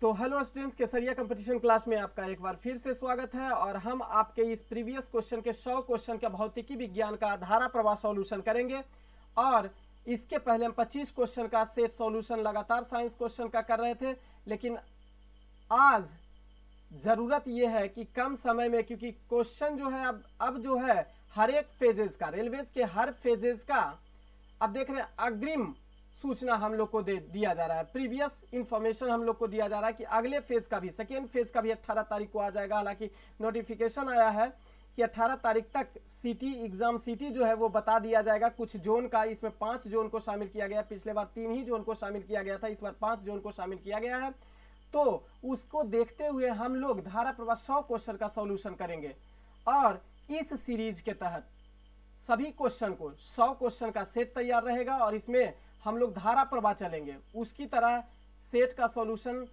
तो hello students, केसरिया competition class में आपका एक बार फिर से स्वागत है। और हम आपके इस प्रीवियस क्वेश्चन के 100 क्वेश्चन का भौतिकी विज्ञान का धारा प्रवाह सॉल्यूशन करेंगे। और इसके पहले हम 25 क्वेश्चन का सेट सॉल्यूशन लगातार साइंस क्वेश्चन का कर रहे थे, लेकिन आज ज़रूरत यह है कि कम समय में, क्योंकि क्वेश्चन जो है अब जो है हर एक फेजेस का, रेलवेज के हर फेजेस का अब देख रहे हैं अग्रिम सूचना हम लोग को दिया जा रहा है। प्रीवियस इंफॉर्मेशन हम लोग को दिया जा रहा है कि अगले फेज का भी, सेकेंड फेज का भी 18 तारीख को आ जाएगा। हालांकि नोटिफिकेशन आया है कि 18 तारीख तक सिटी एग्जाम सिटी जो है वो बता दिया जाएगा कुछ जोन का। इसमें 5 जोन को शामिल किया गया, पिछले बार 3 ही जोन को शामिल किया गया था, इस बार 5 जोन को शामिल किया गया है। तो उसको देखते हुए हम लोग धारा प्रवाह 100 क्वेश्चन का सॉल्यूशन करेंगे। और इस सीरीज के तहत सभी क्वेश्चन को 100 क्वेश्चन का सेट तैयार रहेगा और इसमें हम लोग धारा प्रवाह चलेंगे। उसकी तरह सेट का सॉल्यूशन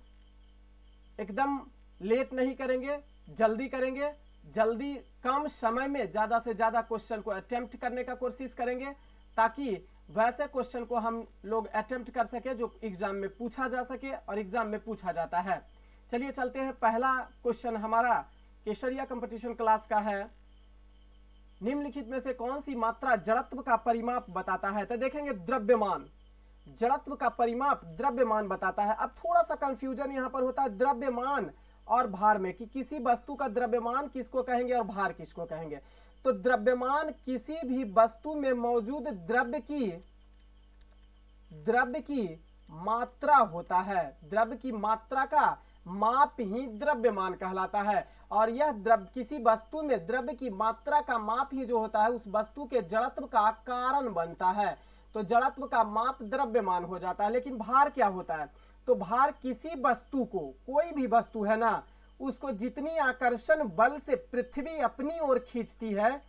एकदम लेट नहीं करेंगे, जल्दी करेंगे। जल्दी कम समय में ज़्यादा से ज़्यादा क्वेश्चन को अटेम्प्ट करने का कोशिश करेंगे, ताकि वैसे क्वेश्चन को हम लोग अटेम्प्ट कर सके जो एग्जाम में पूछा जा सके और एग्जाम में पूछा जाता है। चलिए चलते हैं। पहला क्वेश्चन हमारा केसरिया कंपटीशन क्लास का है। निम्नलिखित में से कौन सी मात्रा जड़त्व का परिमाप बताता है? तो देखेंगे द्रव्यमान, जड़त्व का परिमाप द्रव्यमान बताता है। अब थोड़ा सा कंफ्यूजन यहां पर होता है द्रव्यमान और भार में, कि किसी वस्तु का द्रव्यमान किसको कहेंगे और भार किसको कहेंगे। तो द्रव्यमान किसी भी वस्तु में मौजूद द्रव्य की मात्रा होता है। द्रव्य की मात्रा का माप ही द्रव्यमान कहलाता है। और यह किसी वस्तु में द्रव्य की मात्रा का माप ही जो होता है उस वस्तु के जड़त्व का कारण बनता है। तो जड़त्व का माप द्रव्यमान हो जाता है। लेकिन भार क्या होता है? तो भार किसी वस्तु को, कोई भी वस्तु है ना, उसको जितनी आकर्षण बल से पृथ्वी अपनी ओर खींचती है,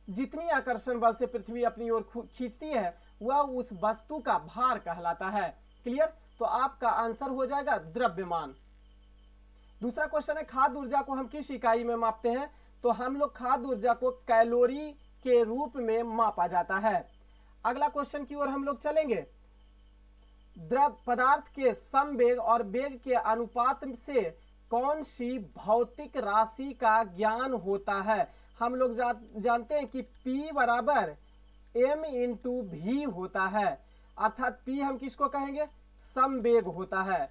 जितनी आकर्षण बल से पृथ्वी अपनी ओर खींचती है वह उस वस्तु का भार कहलाता है। क्लियर? तो आपका आंसर हो जाएगा द्रव्यमान। दूसरा क्वेश्चन है, खाद्य ऊर्जा को हम किस इकाई में मापते हैं? तो हम लोग खाद्य ऊर्जा को कैलोरी के रूप में मापा जाता है। अगला क्वेश्चन की ओर हम लोग चलेंगे। द्रव पदार्थ के समवेग और वेग के अनुपात से कौन सी भौतिक राशि का ज्ञान होता है? हम लोग जानते हैं कि P बराबर m इंटू भी होता है। अर्थात P हम किसको कहेंगे? समवेग होता है।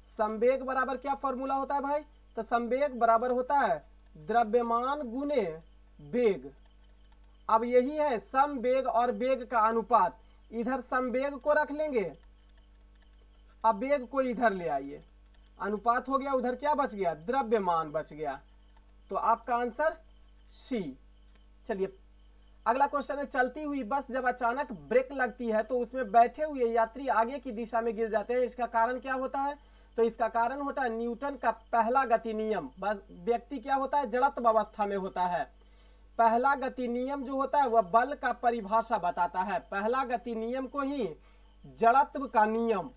समवेग बराबर क्या फॉर्मूला होता है भाई? तो समवेग बराबर होता है द्रव्यमान गुने वेग। अब यही है समवेग और वेग का अनुपात। इधर समवेग को रख लेंगे, अब वेग को इधर ले आइए, अनुपात हो गया, उधर क्या बच गया? द्रव्यमान बच गया। तो आपका आंसर सी। चलिए अगला क्वेश्चन है, चलती हुई बस जब अचानक ब्रेक लगती है तो उसमें बैठे हुए यात्री आगे की दिशा में गिर जाते हैं, इसका कारण क्या होता है? तो इसका कारण होता है न्यूटन का पहला गति नियम। बस व्यक्ति क्या होता है? जड़त्व अवस्था में होता है। पहला गति नियम जो होता है वह बल का परिभाषा बताता है। पहला गति नियम को ही जड़त्व का नियम,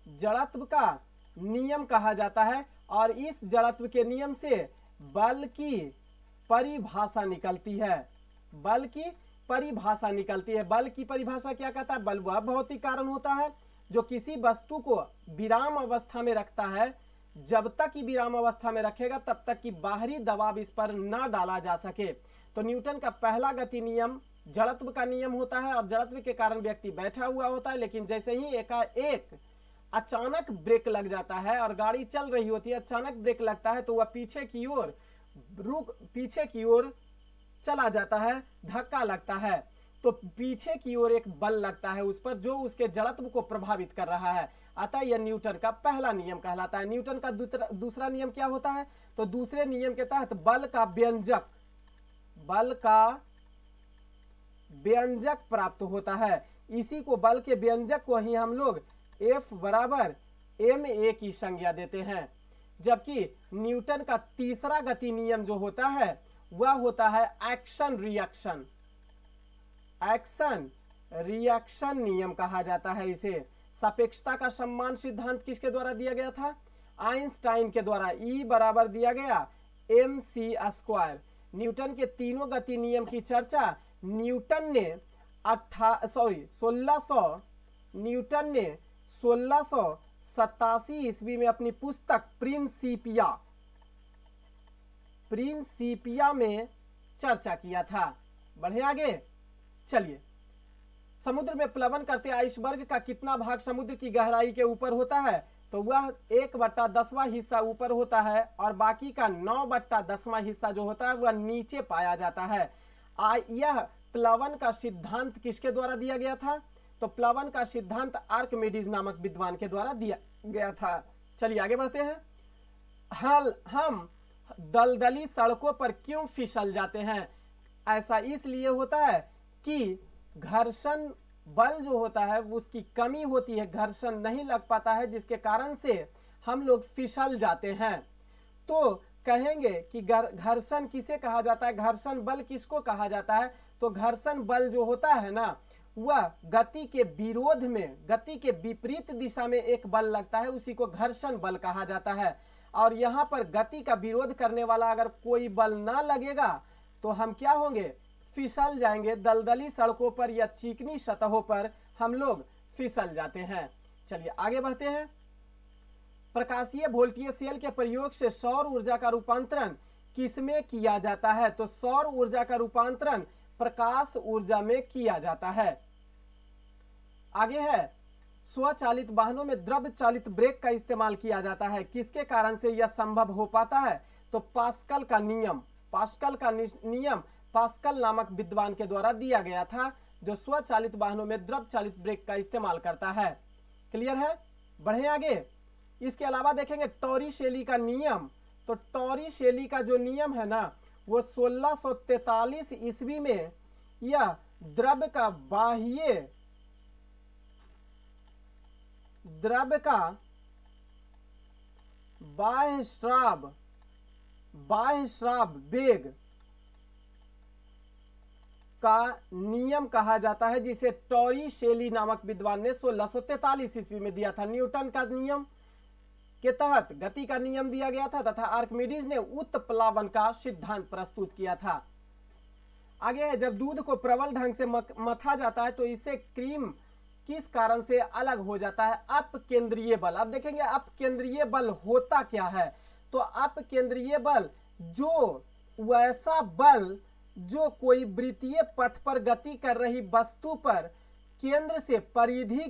जड़त्व का नियम कहा जाता है। और इस जड़त्व के नियम से बल की परिभाषा निकलती है। बल की परिभाषा निकलती है। बल की परिभाषा क्या कहता है? बल वह भौतिक कारण होता है जो किसी वस्तु को विराम अवस्था में रखता है। जब तक कि विराम अवस्था में रखेगा तब तक कि बाहरी दबाव इस पर न डाला जा सके। तो न्यूटन का पहला गति नियम जड़त्व का नियम होता है और जड़त्व के कारण व्यक्ति बैठा हुआ होता है। लेकिन जैसे ही एकाएक अचानक ब्रेक लग जाता है और गाड़ी चल रही होती है, अचानक ब्रेक लगता है तो वह पीछे की ओर चला जाता है, धक्का लगता है। तो पीछे की ओर एक बल लगता है उस पर जो उसके जड़त्व को प्रभावित कर रहा है। अतः यह न्यूटन का पहला नियम कहलाता है। न्यूटन का दूसरा नियम क्या होता है? तो दूसरे नियम के तहत बल का व्यंजक प्राप्त होता है। इसी को, बल के व्यंजक को ही हम लोग F बराबर ma की संज्ञा देते हैं। जबकि न्यूटन का तीसरा गति नियम जो होता है वह होता है एक्शन रिएक्शन नियम कहा जाता है इसे। सापेक्षता का सम्मान सिद्धांत किसके द्वारा दिया गया था? आइंस्टाइन के द्वारा। E बराबर दिया गया mc²। न्यूटन के तीनों गति नियम की चर्चा न्यूटन ने 1600 न्यूटन ने 1687 ईस्वी में अपनी पुस्तक प्रिंसिपिया में चर्चा किया था। बढ़े आगे, चलिए। समुद्र में प्लवन करते आइसबर्ग का कितना भाग समुद्र की गहराई के ऊपर होता है? तो वह 1/10वां हिस्सा ऊपर होता है और बाकी का 9/10वां हिस्सा जो होता है वह नीचे पाया जाता है। यह प्लवन का सिद्धांत किसके द्वारा दिया गया था? तो प्लवन का सिद्धांत आर्किमिडीज नामक विद्वान के द्वारा दिया गया था। चलिए आगे बढ़ते हैं। हम दलदली सड़कों पर क्यों फिसल जाते हैं? ऐसा इसलिए होता है कि घर्षण बल जो होता है उसकी कमी होती है, घर्षण नहीं लग पाता है, जिसके कारण से हम लोग फिसल जाते हैं। तो कहेंगे कि घर्षण किसे कहा जाता है, घर्षण बल किसको कहा जाता है? तो घर्षण बल जो होता है ना, वह गति के विरोध में, गति के विपरीत दिशा में एक बल लगता है, उसी को घर्षण बल कहा जाता है। और यहाँ पर गति का विरोध करने वाला अगर कोई बल ना लगेगा तो हम क्या होंगे? फिसल जाएंगे। दलदली सड़कों पर या चिकनी सतहों पर हम लोग फिसल जाते हैं। चलिए आगे बढ़ते हैं। प्रकाशीय वोल्टीय सेल के प्रयोग से सौर ऊर्जा का रूपांतरण किसमें किया जाता है? तो सौर ऊर्जा का रूपांतरण प्रकाश ऊर्जा में किया जाता है। आगे है, स्वचालित वाहनों में द्रव चालित ब्रेक का इस्तेमाल किया जाता है। किसके कारण से यह संभव हो पाता है? तो पास्कल का नियम पास्कल नामक विद्वान के द्वारा दिया गया था, जो स्वचालित वाहनों में द्रव चालित ब्रेक का इस्तेमाल करता है। क्लियर है? बढ़े आगे। इसके अलावा देखेंगे टॉरिशेली का नियम। तो टॉरिशेली का जो नियम है ना, वो 1643 ईस्वी में यह द्रव का बाह्य स्राव वेग का नियम कहा जाता है, जिसे टॉरिशेली नामक विद्वान ने 1643 ईस्वी में दिया था। न्यूटन का नियम के तहत गति का नियम दिया गया था तथा आर्किमिडीज ने उत्प्लावन का सिद्धांत प्रस्तुत किया था। आगे है, जब दूध को प्रबल ढंग से मथा जाता है तो इससे क्रीम किस कारण से अलग हो जाता है? अपकेंद्रीय बल। अब देखेंगे अपकेंद्रीय बल होता क्या है? तो अपकेंद्रीय बल जो वैसा बल जो कोई वृत्तीय पथ पर गति कर रही वस्तु पर केंद्र से परिधि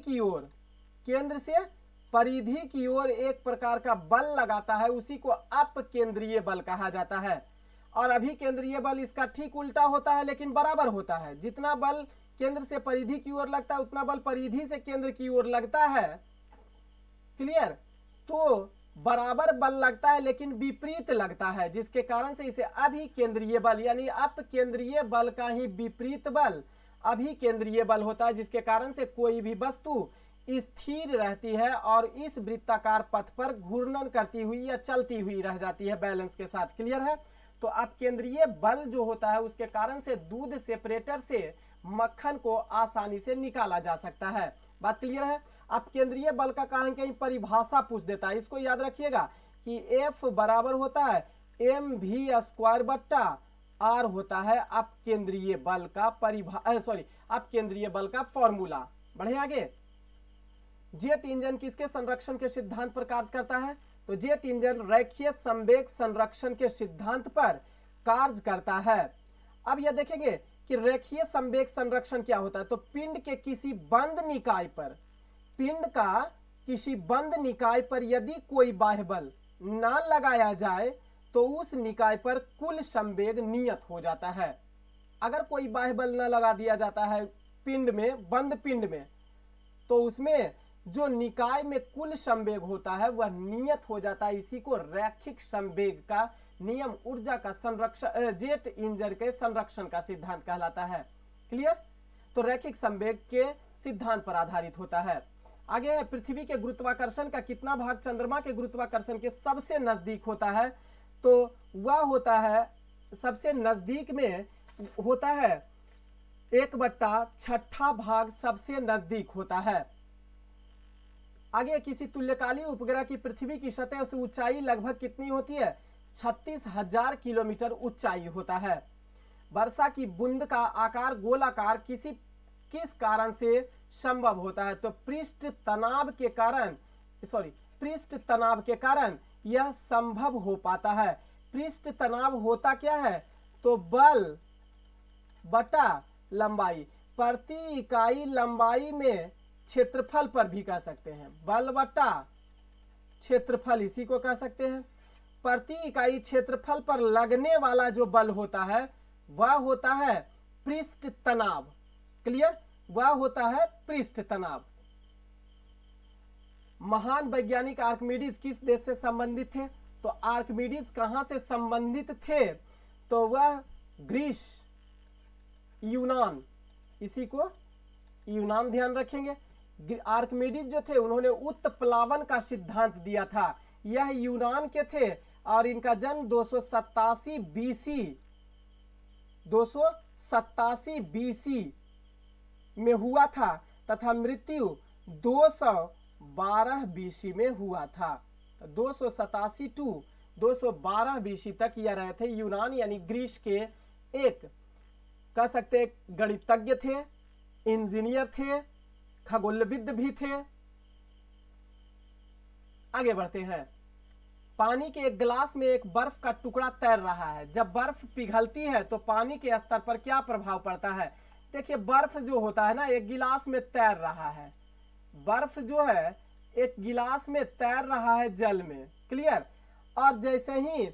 की ओर एक प्रकार का बल लगाता है, उसी को अपकेंद्रीय बल कहा जाता है। और अभिकेंद्रीय बल इसका ठीक उल्टा होता है, लेकिन बराबर होता है। जितना बल केंद्र से परिधि की ओर लगता है उतना बल परिधि से केंद्र की ओर लगता है। क्लियर? तो बराबर बल लगता है लेकिन विपरीत लगता है, जिसके कारण से इसे अभिकेंद्रीय बल, यानी अपकेंद्रीय बल का ही विपरीत बल अभिकेंद्रीय बल होता है, जिसके कारण से कोई भी वस्तु स्थिर रहती है और इस वृत्ताकार पथ पर घूर्णन करती हुई या चलती हुई रह जाती है बैलेंस के साथ। क्लियर है? तो अपकेंद्रीय बल जो होता है उसके कारण से दूध सेपरेटर से मक्खन को आसानी से निकाला जा सकता है। बात क्लियर है? अपकेंद्रीय बल का कहीं परिभाषा पूछ देता है, इसको याद रखिएगा कि F बराबर होता है mv²/r होता है अपकेंद्रीय बल का अपकेंद्रीय बल का फॉर्मूला। बढ़े आगे। जेट इंजन किसके संरक्षण के सिद्धांत पर कार्य करता है? तो जेट इंजन रेखीय संवेग संरक्षण के सिद्धांत पर कार्य करता है। अब यह देखेंगे कि रेखीय संवेग संरक्षण क्या होता है। तो पिंड का किसी बंद निकाय पर यदि कोई बाह्य बल ना लगाया जाए तो उस निकाय पर कुल संवेग नियत हो जाता है। अगर कोई बाह्य बल ना लगा दिया जाता है बंद पिंड में, तो उसमें जो निकाय में कुल संवेग होता है वह नियत हो जाता है। इसी को रैखिक संवेग का नियम ऊर्जा का संरक्षण जेट इंजन के संरक्षण का सिद्धांत कहलाता है। क्लियर? तो रैखिक संवेग के सिद्धांत पर आधारित होता है। आगे है, पृथ्वी के गुरुत्वाकर्षण का कितना भाग चंद्रमा के गुरुत्वाकर्षण के सबसे नजदीक होता है? तो वह होता है, सबसे नजदीक में होता है 1/6 भाग सबसे नजदीक होता है। आगे, किसी तुल्यकालीन उपग्रह की पृथ्वी की सतह से ऊंचाई लगभग कितनी होती है? 36,000 किलोमीटर ऊंचाई होता है। वर्षा की बूंद का आकार गोलाकार किस कारण से संभव होता है। तो पृष्ठ तनाव के कारण यह संभव हो पाता है। पृष्ठ तनाव होता क्या है? तो बल बटा लंबाई, प्रति इकाई लंबाई में क्षेत्रफल पर भी कह सकते हैं। बल बटा क्षेत्रफल इसी को कह सकते हैं। प्रति इकाई क्षेत्रफल पर लगने वाला जो बल होता है वह होता है पृष्ठ तनाव। क्लियर? वह होता है पृष्ठ तनाव। महान वैज्ञानिक आर्किमिडीज किस देश से संबंधित थे? तो आर्किमिडीज कहां से संबंधित थे? तो वह ग्रीस, यूनान, इसी को यूनान ध्यान रखेंगे। आर्किमिडीज जो थे उन्होंने उत्प्लावन का सिद्धांत दिया था। यह यूनान के थे और इनका जन्म 287 बीसी में हुआ था तथा मृत्यु 212 बीसी में हुआ था। 287 टू 212 बीसी तक यह रहे थे। यूनान यानी ग्रीस के एक कह सकते गणितज्ञ थे, इंजीनियर थे, खगोलविद भी थे। आगे बढ़ते हैं। पानी के एक गिलास में एक बर्फ का टुकड़ा तैर रहा है। जब बर्फ पिघलती है तो पानी के स्तर पर क्या प्रभाव पड़ता है? देखिए, बर्फ जो होता है ना, एक गिलास में तैर रहा है। बर्फ जो है एक गिलास में तैर रहा है जल में। क्लियर? और जैसे ही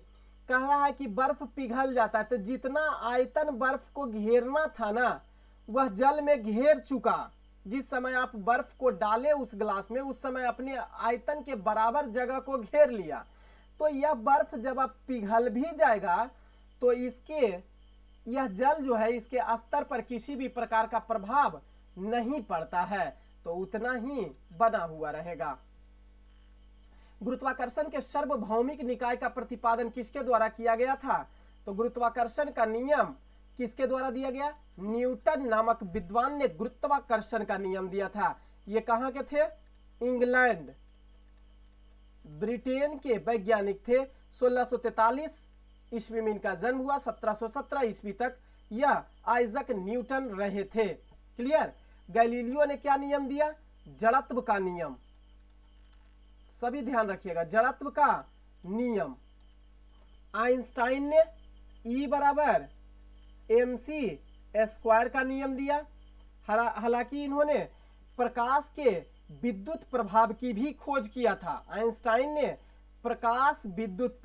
कह रहा है कि बर्फ पिघल जाता है तो जितना आयतन बर्फ को घेरना था ना वह जल में घेर चुका। जिस समय आप बर्फ को डाले उस गिलास में उस समय अपने आयतन के बराबर जगह को घेर लिया। तो यह बर्फ जब आप पिघल भी जाएगा तो इसके यह जल जो है इसके स्तर पर किसी भी प्रकार का प्रभाव नहीं पड़ता है, तो उतना ही बना हुआ रहेगा। गुरुत्वाकर्षण के सार्वभौमिक निकाय का प्रतिपादन किसके द्वारा किया गया था? तो गुरुत्वाकर्षण का नियम किसके द्वारा दिया गया? न्यूटन नामक विद्वान ने गुरुत्वाकर्षण का नियम दिया था। ये कहां के थे? इंग्लैंड, ब्रिटेन के वैज्ञानिक थे। 1643 ईस्वी में इनका जन्म हुआ। 1717 ईस्वी तक यह आइजक न्यूटन रहे थे। क्लियर? गैलीलियो ने क्या नियम दिया? जड़त्व का नियम। सभी ध्यान रखिएगा, जड़त्व का नियम। आइंस्टाइन ने E बराबर mc² का नियम दिया। हालांकि इन्होंने प्रकाश के विद्युत प्रभाव की भी खोज किया था। आइंस्टाइन ने प्रकाश विद्युत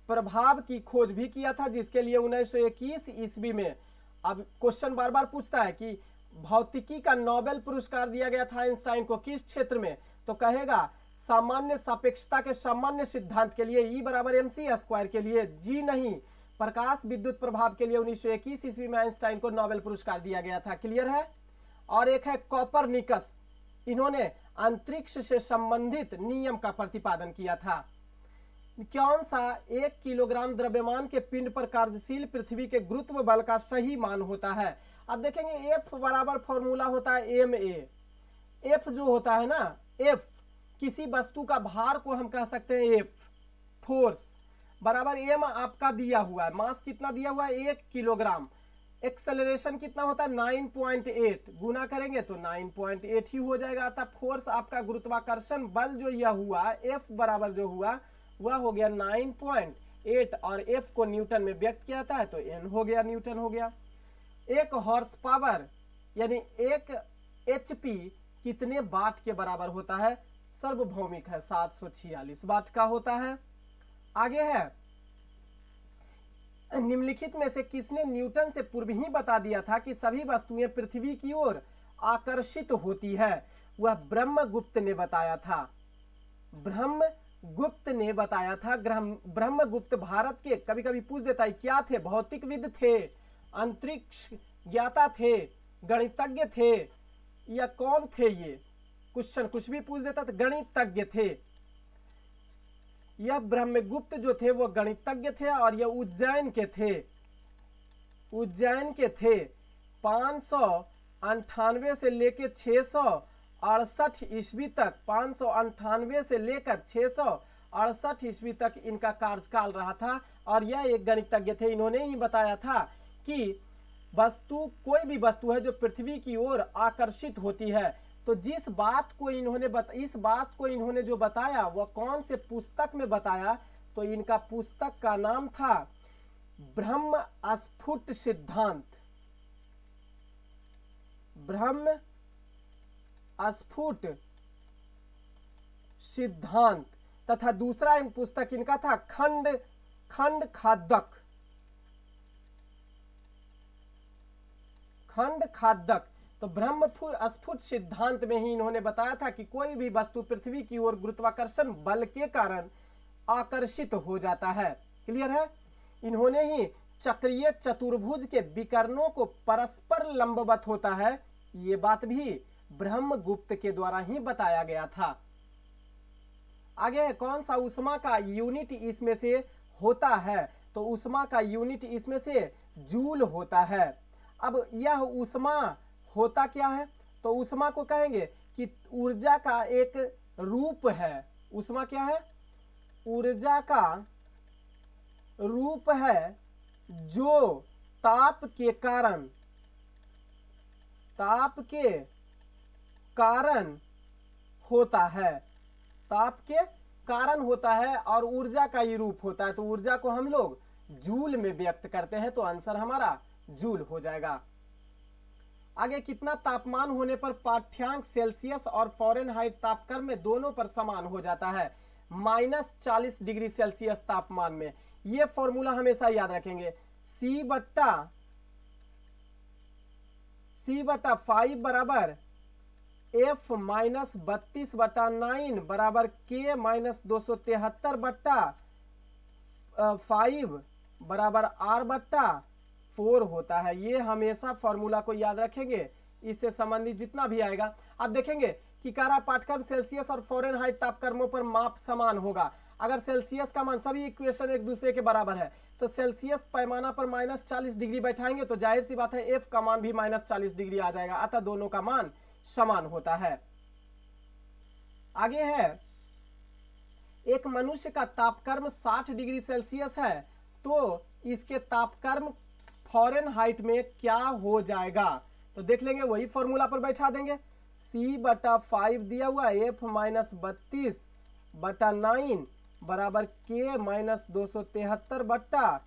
प्रभाव की खोज भी किया था, जिसके लिए 1921 ईस्वी में, अब क्वेश्चन बार बार पूछता है कि भौतिकी का नोबेल पुरस्कार दिया गया था आइंस्टाइन को किस क्षेत्र में? तो कहेगा सामान्य सापेक्षता के सामान्य सिद्धांत के लिए। E बराबर mc² के लिए, जी नहीं, प्रकाश विद्युत प्रभाव के लिए 1921 ईस्वी में आइंस्टाइन को नोबेल पुरस्कार दिया गया था। क्लियर है? और एक है कोपरनिकस, इन्होंने अंतरिक्ष से संबंधित नियम का प्रतिपादन किया था। कौन सा 1 किलोग्राम द्रव्यमान के पिंड पर कार्यशील पृथ्वी के गुरुत्व बल का सही मान होता है? अब देखेंगे F बराबर फॉर्मूला होता है ma। F जो होता है ना, F किसी वस्तु का भार को हम कह सकते हैं F, फोर्स बराबर m आपका दिया हुआ है। मास कितना दिया हुआ है? 1 किलोग्राम। एक्सेलरेशन कितना होता है? 9.8। गुना करेंगे तो 9.8 ही हो जाएगा। अतः फोर्स आपका गुरुत्वाकर्षण बल जो यह हुआ F बराबर जो हुआ वह हो गया 9.8 और F को न्यूटन में व्यक्त किया जाता है तो N हो गया, न्यूटन हो गया। एक हॉर्स पावर यानी 1 HP कितने वाट के बराबर होता है? सार्वभौमिक है, 746 वाट का होता है। आगे है, निम्नलिखित में से किसने न्यूटन से पूर्व ही बता दिया था कि सभी वस्तुएं पृथ्वी की ओर आकर्षित होती है? वह ब्रह्मगुप्त ने बताया था। ब्रह्मगुप्त ने बताया था। ब्रह्मगुप्त भारत के, कभी कभी पूछ देता है क्या थे? भौतिकविद थे, अंतरिक्ष ज्ञाता थे, गणितज्ञ थे, या कौन थे? ये क्वेश्चन कुछ भी पूछ देता तो गणितज्ञ थे। यह ब्रह्मगुप्त जो थे वो गणितज्ञ थे और यह उज्जैन के थे। 598 से लेकर 668 ईस्वी तक, 598 से लेकर 668 ईस्वी तक इनका कार्यकाल रहा था और यह एक गणितज्ञ थे। इन्होंने ही बताया था कि वस्तु कोई भी वस्तु है जो पृथ्वी की ओर आकर्षित होती है। तो जिस बात को इन्होंने इस बात को इन्होंने जो बताया वह कौन से पुस्तक में बताया, तो इनका पुस्तक का नाम था ब्रह्म स्फुट सिद्धांत। ब्रह्म स्फुट सिद्धांत। तथा दूसरा पुस्तक इनका था खंड खाद्दक। तो ब्रह्म स्फुट सिद्धांत में ही इन्होंने बताया था कि कोई भी वस्तु पृथ्वी की ओर गुरुत्वाकर्षण बल के कारण आकर्षित हो जाता है। क्लियर है। इन्होंने ही चक्रीय चतुर्भुज के विकर्णों को परस्पर लंबवत होता है, ये बात भी ब्रह्मगुप्त के द्वारा ही बताया गया था। आगे है कौन सा ऊष्मा का यूनिट इसमें से होता है, तो ऊष्मा का यूनिट इसमें से जूल होता है। अब यह ऊष्मा होता क्या है, तो ऊष्मा को कहेंगे कि ऊर्जा का एक रूप है। ऊष्मा क्या है, ऊर्जा का रूप है जो ताप के कारण होता है। ताप के कारण होता है और ऊर्जा का ये रूप होता है। तो ऊर्जा को हम लोग जूल में व्यक्त करते हैं, तो आंसर हमारा जूल हो जाएगा। आगे कितना तापमान होने पर पाठ्यांक सेल्सियस और फ़ारेनहाइट तापक्रम में दोनों पर समान हो जाता है? -40 डिग्री सेल्सियस तापमान में। ये फॉर्मूला हमेशा याद रखेंगे, C बटा 5 बराबर F -32/9 बराबर K -273 बट्टा 5 बराबर R बट्टा 4 होता है। ये हमेशा फॉर्मूला को याद रखेंगे, इससे संबंधित जितना भी आएगा। अब देखेंगे कि कारा पाठक्रम सेल्सियस और फ़ारेनहाइट तापक्रमों पर माप समान होगा। अगर सेल्सियस का मान, सभी इक्वेशन एक दूसरे के बराबर है, तो सेल्सियस पैमाना पर -40 डिग्री बैठाएंगे तो जाहिर सी बात है F का मान भी -40 डिग्री आ जाएगा, अतः दोनों का मान समान होता है। आगे है, एक मनुष्य का तापक्रम 60 डिग्री सेल्सियस है, तो इसके तापक्रम फ़ारेनहाइट में क्या हो जाएगा? तो देख लेंगे, वही फॉर्मूला पर बैठा देंगे। C बटा 5 दिया हुआ, F -32/9 बराबर K -273 बट्टा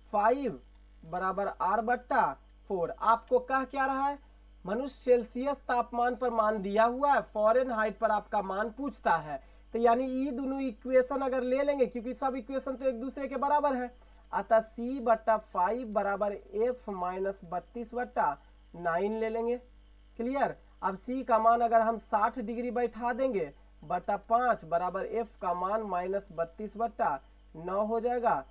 5 बराबर R बट्टा 4। आपको कह क्या रहा है, मनुष्य सेल्सियस तापमान पर मान दिया हुआ है, फ़ारेनहाइट पर आपका मान पूछता है। तो यानी ये दोनों इक्वेशन अगर ले लेंगे, क्योंकि सब इक्वेशन तो एक दूसरे के बराबर है, अतः C बटा 5 बराबर F -32/9 ले लेंगे। क्लियर। अब C का मान अगर हम 60 डिग्री बैठा देंगे, बटा 5 बराबर F का मान -32/9 हो जाएगा।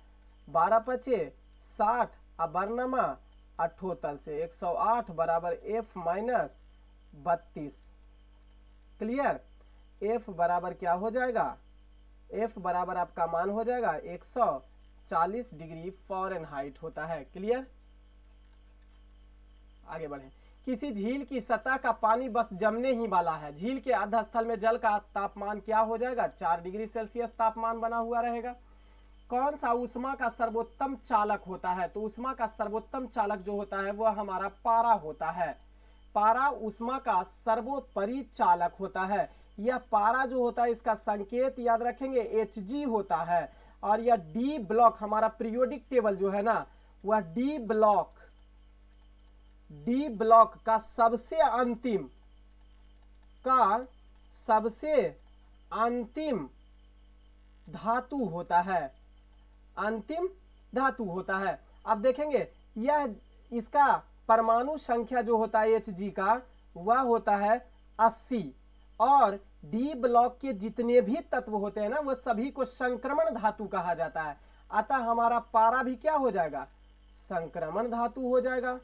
12 पचे 60, अब बरनमा 78 से 108 बराबर F -32। क्लियर। F बराबर क्या हो जाएगा, F बराबर आपका मान हो जाएगा 140 डिग्री फ़ारेनहाइट होता है। क्लियर। आगे बढ़े, किसी झील की सतह का पानी बस जमने ही वाला है, झील के अधस्थल में जल का तापमान क्या हो जाएगा, 4 डिग्री सेल्सियस तापमान बना हुआ रहेगा। कौन सा ऊष्मा का सर्वोत्तम चालक होता है? तो ऊष्मा का सर्वोत्तम चालक जो होता है वह हमारा पारा होता है। पारा ऊष्मा का सर्वोपरि चालक होता है। यह पारा जो होता है इसका संकेत याद रखेंगे Hg होता है, और यह डी ब्लॉक हमारा पीरियोडिक टेबल जो है ना, वह डी ब्लॉक का सबसे अंतिम धातु होता है। अंतिम धातु होता है। अब देखेंगे, यह इसका परमाणु संख्या जो होता है Hg का, वह होता है 80, और डी ब्लॉक के जितने भी तत्व होते हैं ना, वह सभी को संक्रमण धातु कहा जाता है। अतः हमारा पारा भी क्या हो जाएगा, संक्रमण धातु हो जाएगा,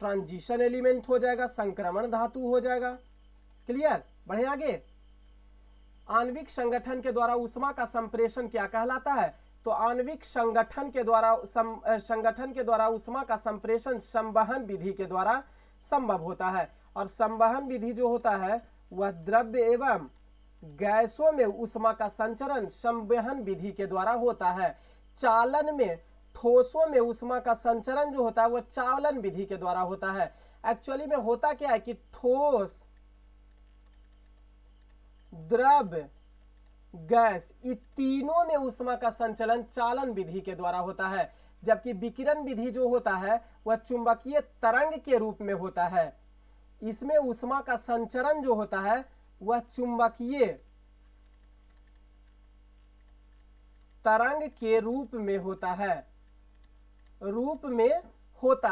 ट्रांजिशन एलिमेंट हो जाएगा, संक्रमण धातु हो जाएगा। क्लियर। बढ़े आगे, आणविक संगठन के द्वारा ऊष्मा का संप्रेषण क्या कहलाता है? तो आणविक संगठन के द्वारा ऊष्मा का संप्रेषण संवहन विधि के द्वारा संभव होता है, और संवहन विधि जो होता है वह द्रव्य एवं गैसों में ऊष्मा का संचरण संवहन विधि के द्वारा होता है। चालन में ठोसों में ऊष्मा का संचरण जो होता है वो चालन विधि के द्वारा होता है। एक्चुअली में होता क्या है कि ठोस, द्रव, गैस, ये तीनों में ऊष्मा का संचलन चालन विधि के द्वारा होता है, जबकि विकिरण विधि जो होता है वह चुंबकीय तरंग के रूप में होता है। इसमें ऊष्मा का संचरण जो होता है वह चुंबकीय तरंग के रूप में होता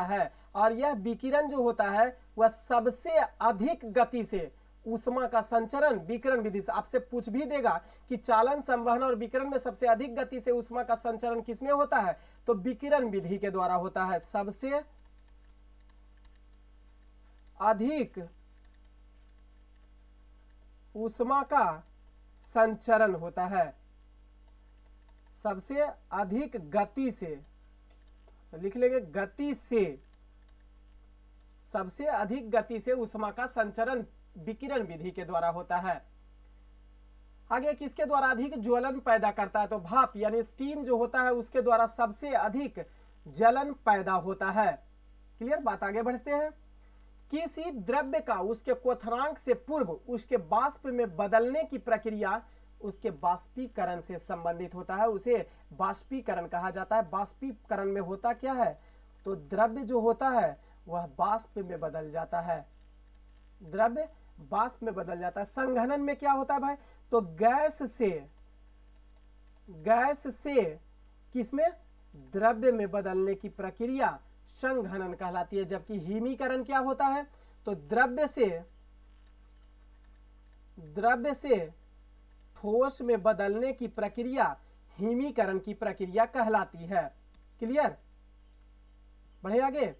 है, और यह विकिरण जो होता है वह सबसे अधिक गति से ऊष्मा का संचरण विकिरण विधि से। आपसे पूछ भी देगा कि चालन, संवहन और विकिरण में सबसे अधिक गति से ऊष्मा का संचरण किसमें होता है, तो विकिरण विधि के द्वारा होता है। सबसे अधिक ऊष्मा का संचरण होता है, सबसे अधिक गति से, लिख लेंगे गति से, सबसे अधिक गति से ऊष्मा का संचरण विकिरण विधि के द्वारा होता है। आगे किसके द्वारा अधिक ज्वलन पैदा करता है, तो भाप यानी स्टीम जो होता है उसके द्वारा सबसे अधिक जलन पैदा होता है। क्लियर, बात आगे बढ़ते हैं। किसी द्रव्य का उसके क्वथनांक से पूर्व उसके वाष्प में बदलने की प्रक्रिया उसके बाष्पीकरण से संबंधित होता है, उसे बाष्पीकरण कहा जाता है। बाष्पीकरण में होता क्या है, तो द्रव्य जो होता है वह वाष्प में बदल जाता है, द्रव्य वाष्प में बदल जाता है। संघनन में क्या होता है भाई, तो गैस से किसमें, द्रव्य में बदलने की प्रक्रिया संघनन कहलाती है। जबकि हिमीकरण क्या होता है, तो द्रव्य से ठोस में बदलने की प्रक्रिया हिमीकरण की प्रक्रिया कहलाती है। क्लियर, बढ़े आगे।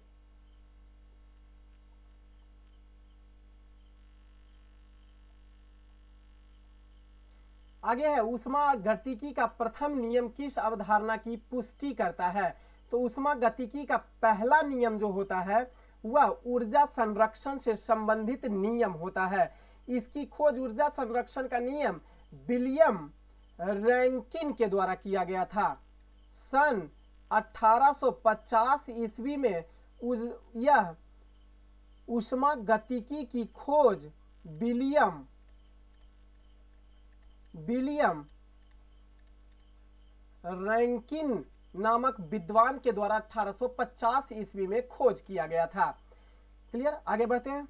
आगे है ऊष्मा गतिकी का प्रथम नियम किस अवधारणा की पुष्टि करता है, तो ऊष्मा गतिकी का पहला नियम जो होता है वह ऊर्जा संरक्षण से संबंधित नियम होता है। इसकी खोज ऊर्जा संरक्षण का नियम विलियम रैंकिन के द्वारा किया गया था। सन 1850 ईस्वी में यह ऊष्मा गतिकी की खोज विलियम रैंकिन नामक विद्वान के द्वारा 1850 ईस्वी में खोज किया गया था। क्लियर, आगे बढ़ते हैं।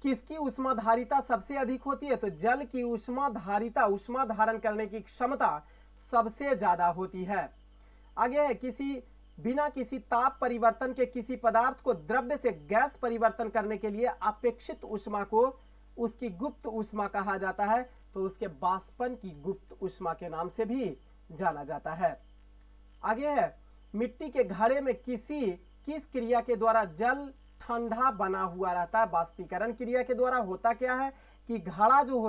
किसकी ऊष्माधारिता सबसे अधिक होती है, तो जल की ऊष्माधारिता, ऊष्मा धारण करने की क्षमता सबसे ज्यादा होती है। आगे है बिना किसी ताप परिवर्तन के किसी पदार्थ को द्रव्य से गैस परिवर्तन करने के लिए अपेक्षित ऊष्मा को उसकी गुप्त ऊष्मा कहा जाता है, तो उसके वाष्पन की गुप्त ऊष्मा के नाम से भी जाना जाता है। आगे है मिट्टी के घड़े में किस क्रिया के द्वारा जल ठंडा बना हुआ रहता है, वाष्पीकरण क्रिया के द्वारा। होता क्या है कि घड़ा जो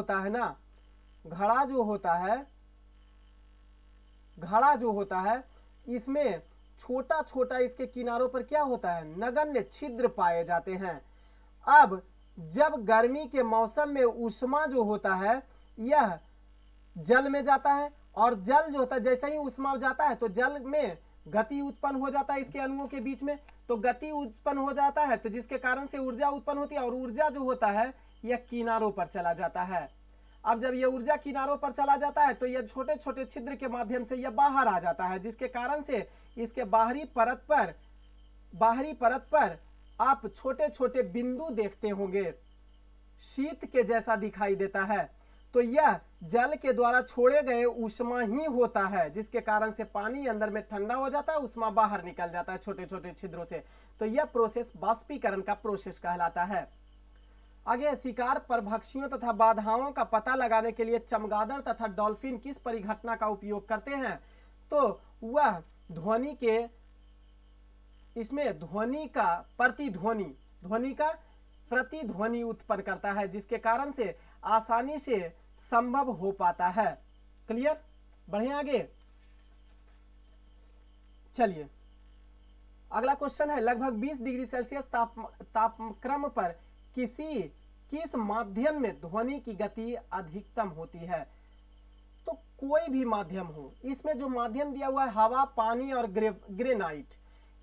होता है इसमें छोटा छोटा इसके किनारों पर क्या होता है, नगण्य छिद्र पाए जाते हैं। अब जब गर्मी के मौसम में ऊष्मा जो होता है यह जल में जाता है, और जल जो होता है जैसे ही ऊष्मा जाता है तो जल में गति उत्पन्न हो जाता है इसके अणुओं के बीच में, तो गति उत्पन्न हो जाता है, तो जिसके कारण से ऊर्जा उत्पन्न होती है, और ऊर्जा जो होता है यह किनारों पर चला जाता है। अब जब यह ऊर्जा किनारों पर चला जाता है तो यह छोटे छोटे छिद्र के माध्यम से यह बाहर आ जाता है, जिसके कारण से इसके बाहरी परत पर आप छोटे छोटे बिंदु देखते होंगे, शीत के जैसा दिखाई देता है। तो यह जल के द्वारा छोड़े गए ऊष्मा ही होता है, जिसके कारण से पानी अंदर में ठंडा हो जाता है, ऊष्मा बाहर निकल जाता है छोटे छोटे छिद्रों से। तो यह प्रोसेस वाष्पीकरण का प्रोसेस कहलाता है। आगे शिकार परभक्षियों तथा बाधाओं का पता लगाने के लिए चमगादड़ तथा डॉल्फिन किस परिघटना का उपयोग करते हैं, तो वह ध्वनि का प्रतिध्वनि उत्पन्न करता है, जिसके कारण से आसानी से संभव हो पाता है। क्लियर, बढ़िया आगे चलिए। अगला क्वेश्चन है लगभग 20 डिग्री सेल्सियस तापक्रम पर किस माध्यम में ध्वनि की गति अधिकतम होती है। तो कोई भी माध्यम हो, इसमें जो माध्यम दिया हुआ है हवा, पानी और ग्रेनाइट,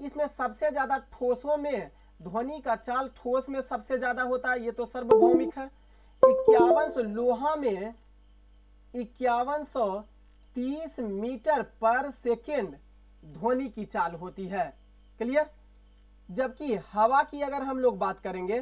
इसमें सबसे ज्यादा ठोसों में ध्वनि का चाल ठोस में सबसे ज्यादा होता है, ये तो सार्वभौमिक है। 5100 लोहा में 5130 मीटर पर सेकेंड ध्वनि की चाल होती है। क्लियर? जबकि हवा की अगर हम लोग बात करेंगे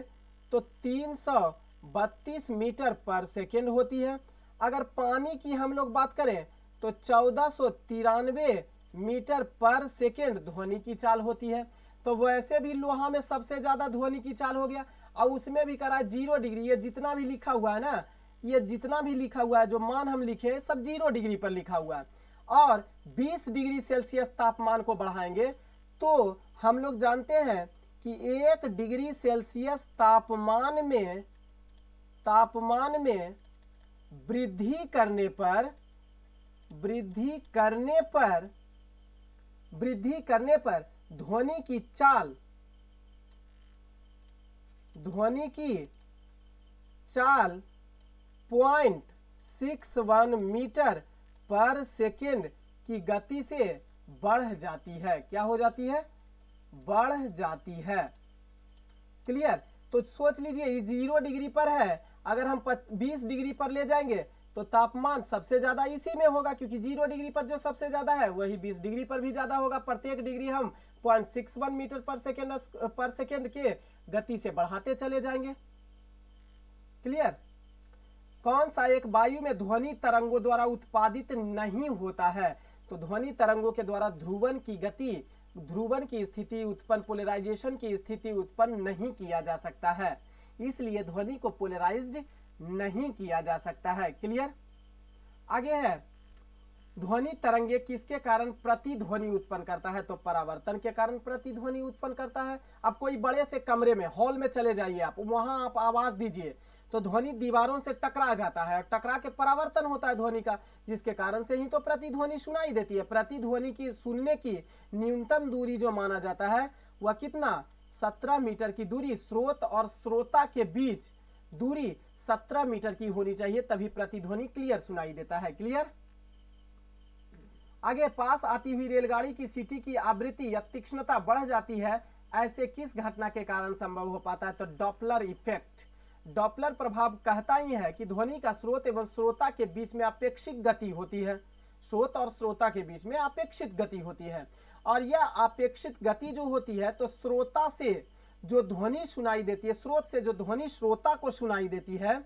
तो 332 मीटर पर सेकेंड होती है। अगर पानी की हम लोग बात करें तो 1493 मीटर पर सेकेंड ध्वनि की चाल होती है। तो वैसे भी लोहा में सबसे ज्यादा ध्वनि की चाल हो गया, और उसमें भी करा 0 डिग्री। ये जितना भी लिखा हुआ है ना, ये जितना भी लिखा हुआ है, जो मान हम लिखे सब 0 डिग्री पर लिखा हुआ है। और 20 डिग्री सेल्सियस तापमान को बढ़ाएंगे तो हम लोग जानते हैं कि 1 डिग्री सेल्सियस तापमान में वृद्धि करने पर ध्वनि की चाल 0.61 मीटर पर सेकेंड की गति से बढ़ जाती है। क्या हो जाती है? बढ़ जाती है। क्लियर? तो सोच लीजिए ये 0 डिग्री पर है, अगर हम 20 डिग्री पर ले जाएंगे तो तापमान सबसे ज्यादा इसी में होगा, क्योंकि 0 डिग्री पर जो सबसे ज्यादा है वही 20 डिग्री पर भी ज्यादा होगा। प्रत्येक डिग्री हम 0.61 मीटर पर सेकेंड के गति से बढ़ाते चले जाएंगे। क्लियर? कौन सा एक वायु में ध्वनि तरंगों द्वारा उत्पादित नहीं होता है? तो ध्वनि तरंगों के द्वारा ध्रुवन की स्थिति उत्पन्न, पोलराइजेशन की स्थिति उत्पन्न नहीं किया जा सकता है, इसलिए ध्वनि को पोलराइज्ड नहीं किया जा सकता है। क्लियर? आगे है, ध्वनि तरंगे किसके कारण प्रतिध्वनि उत्पन्न करता है? तो परावर्तन के कारण प्रतिध्वनि उत्पन्न करता है। अब कोई बड़े से कमरे में, हॉल में चले जाइए आप, वहां आप आवाज दीजिए तो ध्वनि दीवारों से टकरा जाता है, टकरा के परावर्तन होता है ध्वनि का, जिसके कारण से ही तो प्रतिध्वनि सुनाई देती है। प्रतिध्वनि की सुनने की न्यूनतम दूरी जो माना जाता है वह कितना? 17 मीटर की दूरी, स्रोत और श्रोता के बीच दूरी 17 मीटर की होनी चाहिए, तभी प्रतिध्वनि क्लियर सुनाई देता है। क्लियर? आगे, पास आती हुई रेलगाड़ी की सीटी की आवृत्ति या तीक्ष्णता बढ़ जाती है, ऐसे किस घटना के कारण संभव हो पाता है? तो डॉपलर इफेक्ट। डॉपलर प्रभाव कहता ही है कि ध्वनि का स्रोत एवं श्रोता के बीच में अपेक्षित गति होती है। स्रोत और श्रोता के बीच में अपेक्षित गति होती है, और यह अपेक्षित गति जो होती है तो श्रोता से जो ध्वनि सुनाई देती है, स्रोत से जो ध्वनि श्रोता को सुनाई देती है,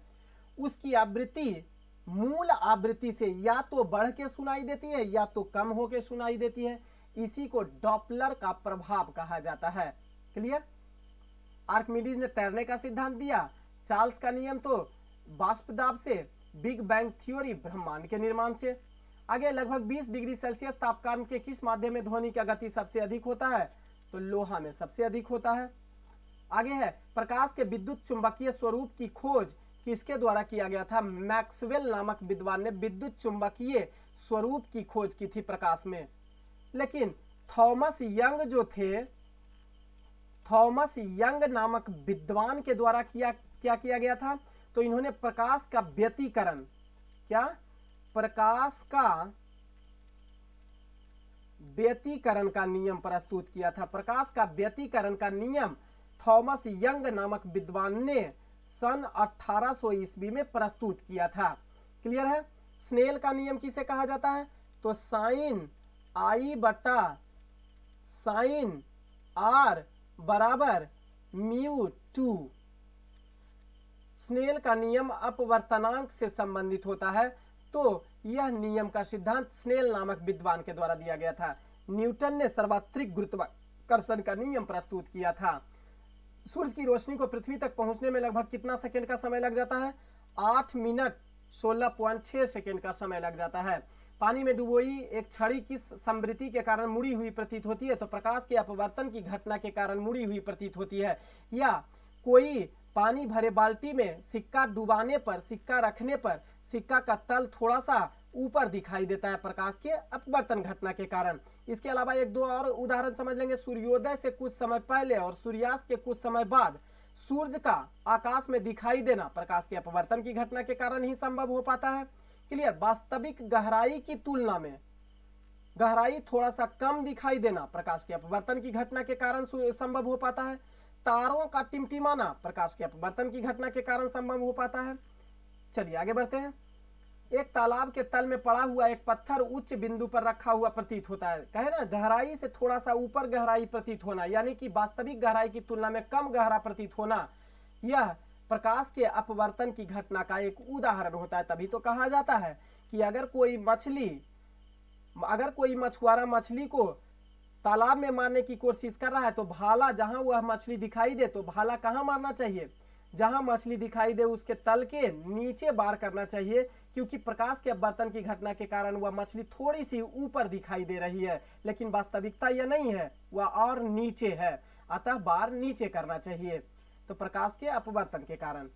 उसकी आवृत्ति मूल आवृत्ति से या तो बढ़ के सुनाई देती है या तो कम होके सुनाई देती है। इसी को डॉपलर का प्रभाव कहा जाता है। क्लियर? आर्किमिडीज ने तैरने का सिद्धांत दिया, चार्ल्स का नियम तो बाष्प दाब से, बिग बैंग थ्योरी ब्रह्मांड के निर्माण से। आगे, लगभग 20 डिग्री सेल्सियस तापमान के किस माध्यम में ध्वनि का गति सबसे अधिक होता है? तो लोहा में सबसे अधिक होता है। आगे है, प्रकाश के विद्युत चुंबकीय स्वरूप की खोज किसके द्वारा किया गया था? मैक्सवेल नामक विद्वान ने विद्युत चुंबकीय स्वरूप की खोज की थी प्रकाश में। लेकिन थॉमस यंग नामक विद्वान के द्वारा क्या किया गया था? तो इन्होंने प्रकाश का व्यतिकरण, व्यतिकरण का नियम प्रस्तुत किया था। प्रकाश का व्यतिकरण का नियम थॉमस यंग नामक विद्वान ने सन 1800 ईस्वी में प्रस्तुत किया था। क्लियर है? स्नेल का नियम किसे कहा जाता है? तो साइन आई बटा साइन आर बराबर म्यू 2। स्नेल का नियम अपवर्तनांक से संबंधित होता है, तो यह नियम का सिद्धांत स्नेल नामक विद्वान के द्वारा दिया गया था। न्यूटन ने सर्वात्रिक गुरुत्वाकर्षण का नियम प्रस्तुत किया था। सूर्य की रोशनी को पृथ्वी तक पहुंचने में लगभग कितना सेकंड का समय लग जाता है? 8 मिनट 16.6 सेकंड का समय लग जाता है। पानी में डुबोई एक छड़ी किस समृद्धि के कारण मुड़ी हुई प्रतीत होती है? तो प्रकाश के अपवर्तन की घटना के कारण मुड़ी हुई प्रतीत होती है। या कोई पानी भरे बाल्टी में सिक्का डुबाने पर, सिक्का रखने पर सिक्का का तल थोड़ा सा ऊपर दिखाई देता है प्रकाश के अपवर्तन घटना के कारण। इसके अलावा एक दो और उदाहरण समझ लेंगे। सूर्योदय से कुछ समय पहले और सूर्यास्त के कुछ समय बाद सूर्य का आकाश में दिखाई देना प्रकाश के अपवर्तन की घटना के कारण ही संभव हो पाता है। क्लियर। वास्तविक गहराई की तुलना में गहराई थोड़ा सा कम दिखाई देना प्रकाश के अपवर्तन की घटना के कारण संभव हो पाता है। तारों का टिमटिमाना प्रकाश के अपवर्तन की घटना के कारण संभव हो पाता है। चलिए आगे बढ़ते हैं। एक तालाब के तल में पड़ा हुआ एक पत्थर उच्च बिंदु पर रखा हुआ प्रतीत होता है। कहे ना गहराई से थोड़ा सा ऊपर गहराई प्रतीत होना, यानी कि वास्तविक गहराई की तुलना में कम गहरा प्रतीत होना, यह प्रकाश के अपवर्तन की घटना का एक उदाहरण होता है। तभी तो कहा जाता है कि अगर कोई मछुआरा मछली को तालाब में मारने की कोशिश कर रहा है तो भाला जहां वह मछली दिखाई दे तो भाला कहां मारना चाहिए, जहां मछली दिखाई दे उसके तल के नीचे वार करना चाहिए, क्योंकि प्रकाश के अपवर्तन की घटना के कारण वह मछली थोड़ी सी ऊपर दिखाई दे रही है, लेकिन वास्तविकता यह नहीं है, वह और नीचे है, अतः वार नीचे करना चाहिए। तो प्रकाश के अपवर्तन के कारण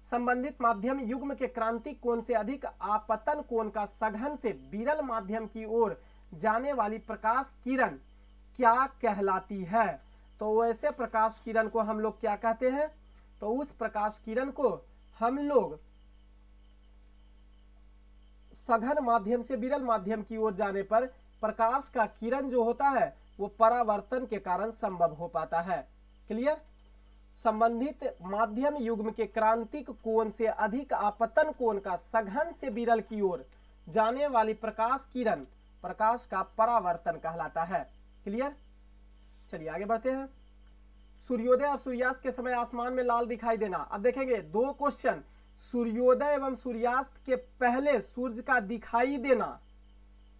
संबंधित माध्यम युग्म के क्रांतिक कोण से अधिक आपतन कोण का सघन से विरल माध्यम की ओर जाने वाली प्रकाश किरण क्या कहलाती है। तो वैसे प्रकाश किरण को हम लोग क्या कहते हैं, तो उस प्रकाश किरण को हम लोग सघन माध्यम से विरल माध्यम की ओर जाने पर प्रकाश का किरण जो होता है वो परावर्तन के कारण संभव हो पाता है। क्लियर। संबंधित माध्यम युग्म के क्रांतिक कोण से अधिक आपतन कोण का सघन से विरल की ओर जाने वाली प्रकाश किरण प्रकाश का परावर्तन कहलाता है। क्लियर। चलिए आगे बढ़ते हैं। सूर्योदय और सूर्यास्त के समय आसमान में लाल दिखाई देना। अब देखेंगे दो क्वेश्चन, सूर्योदय एवं सूर्यास्त के पहले सूर्य का दिखाई देना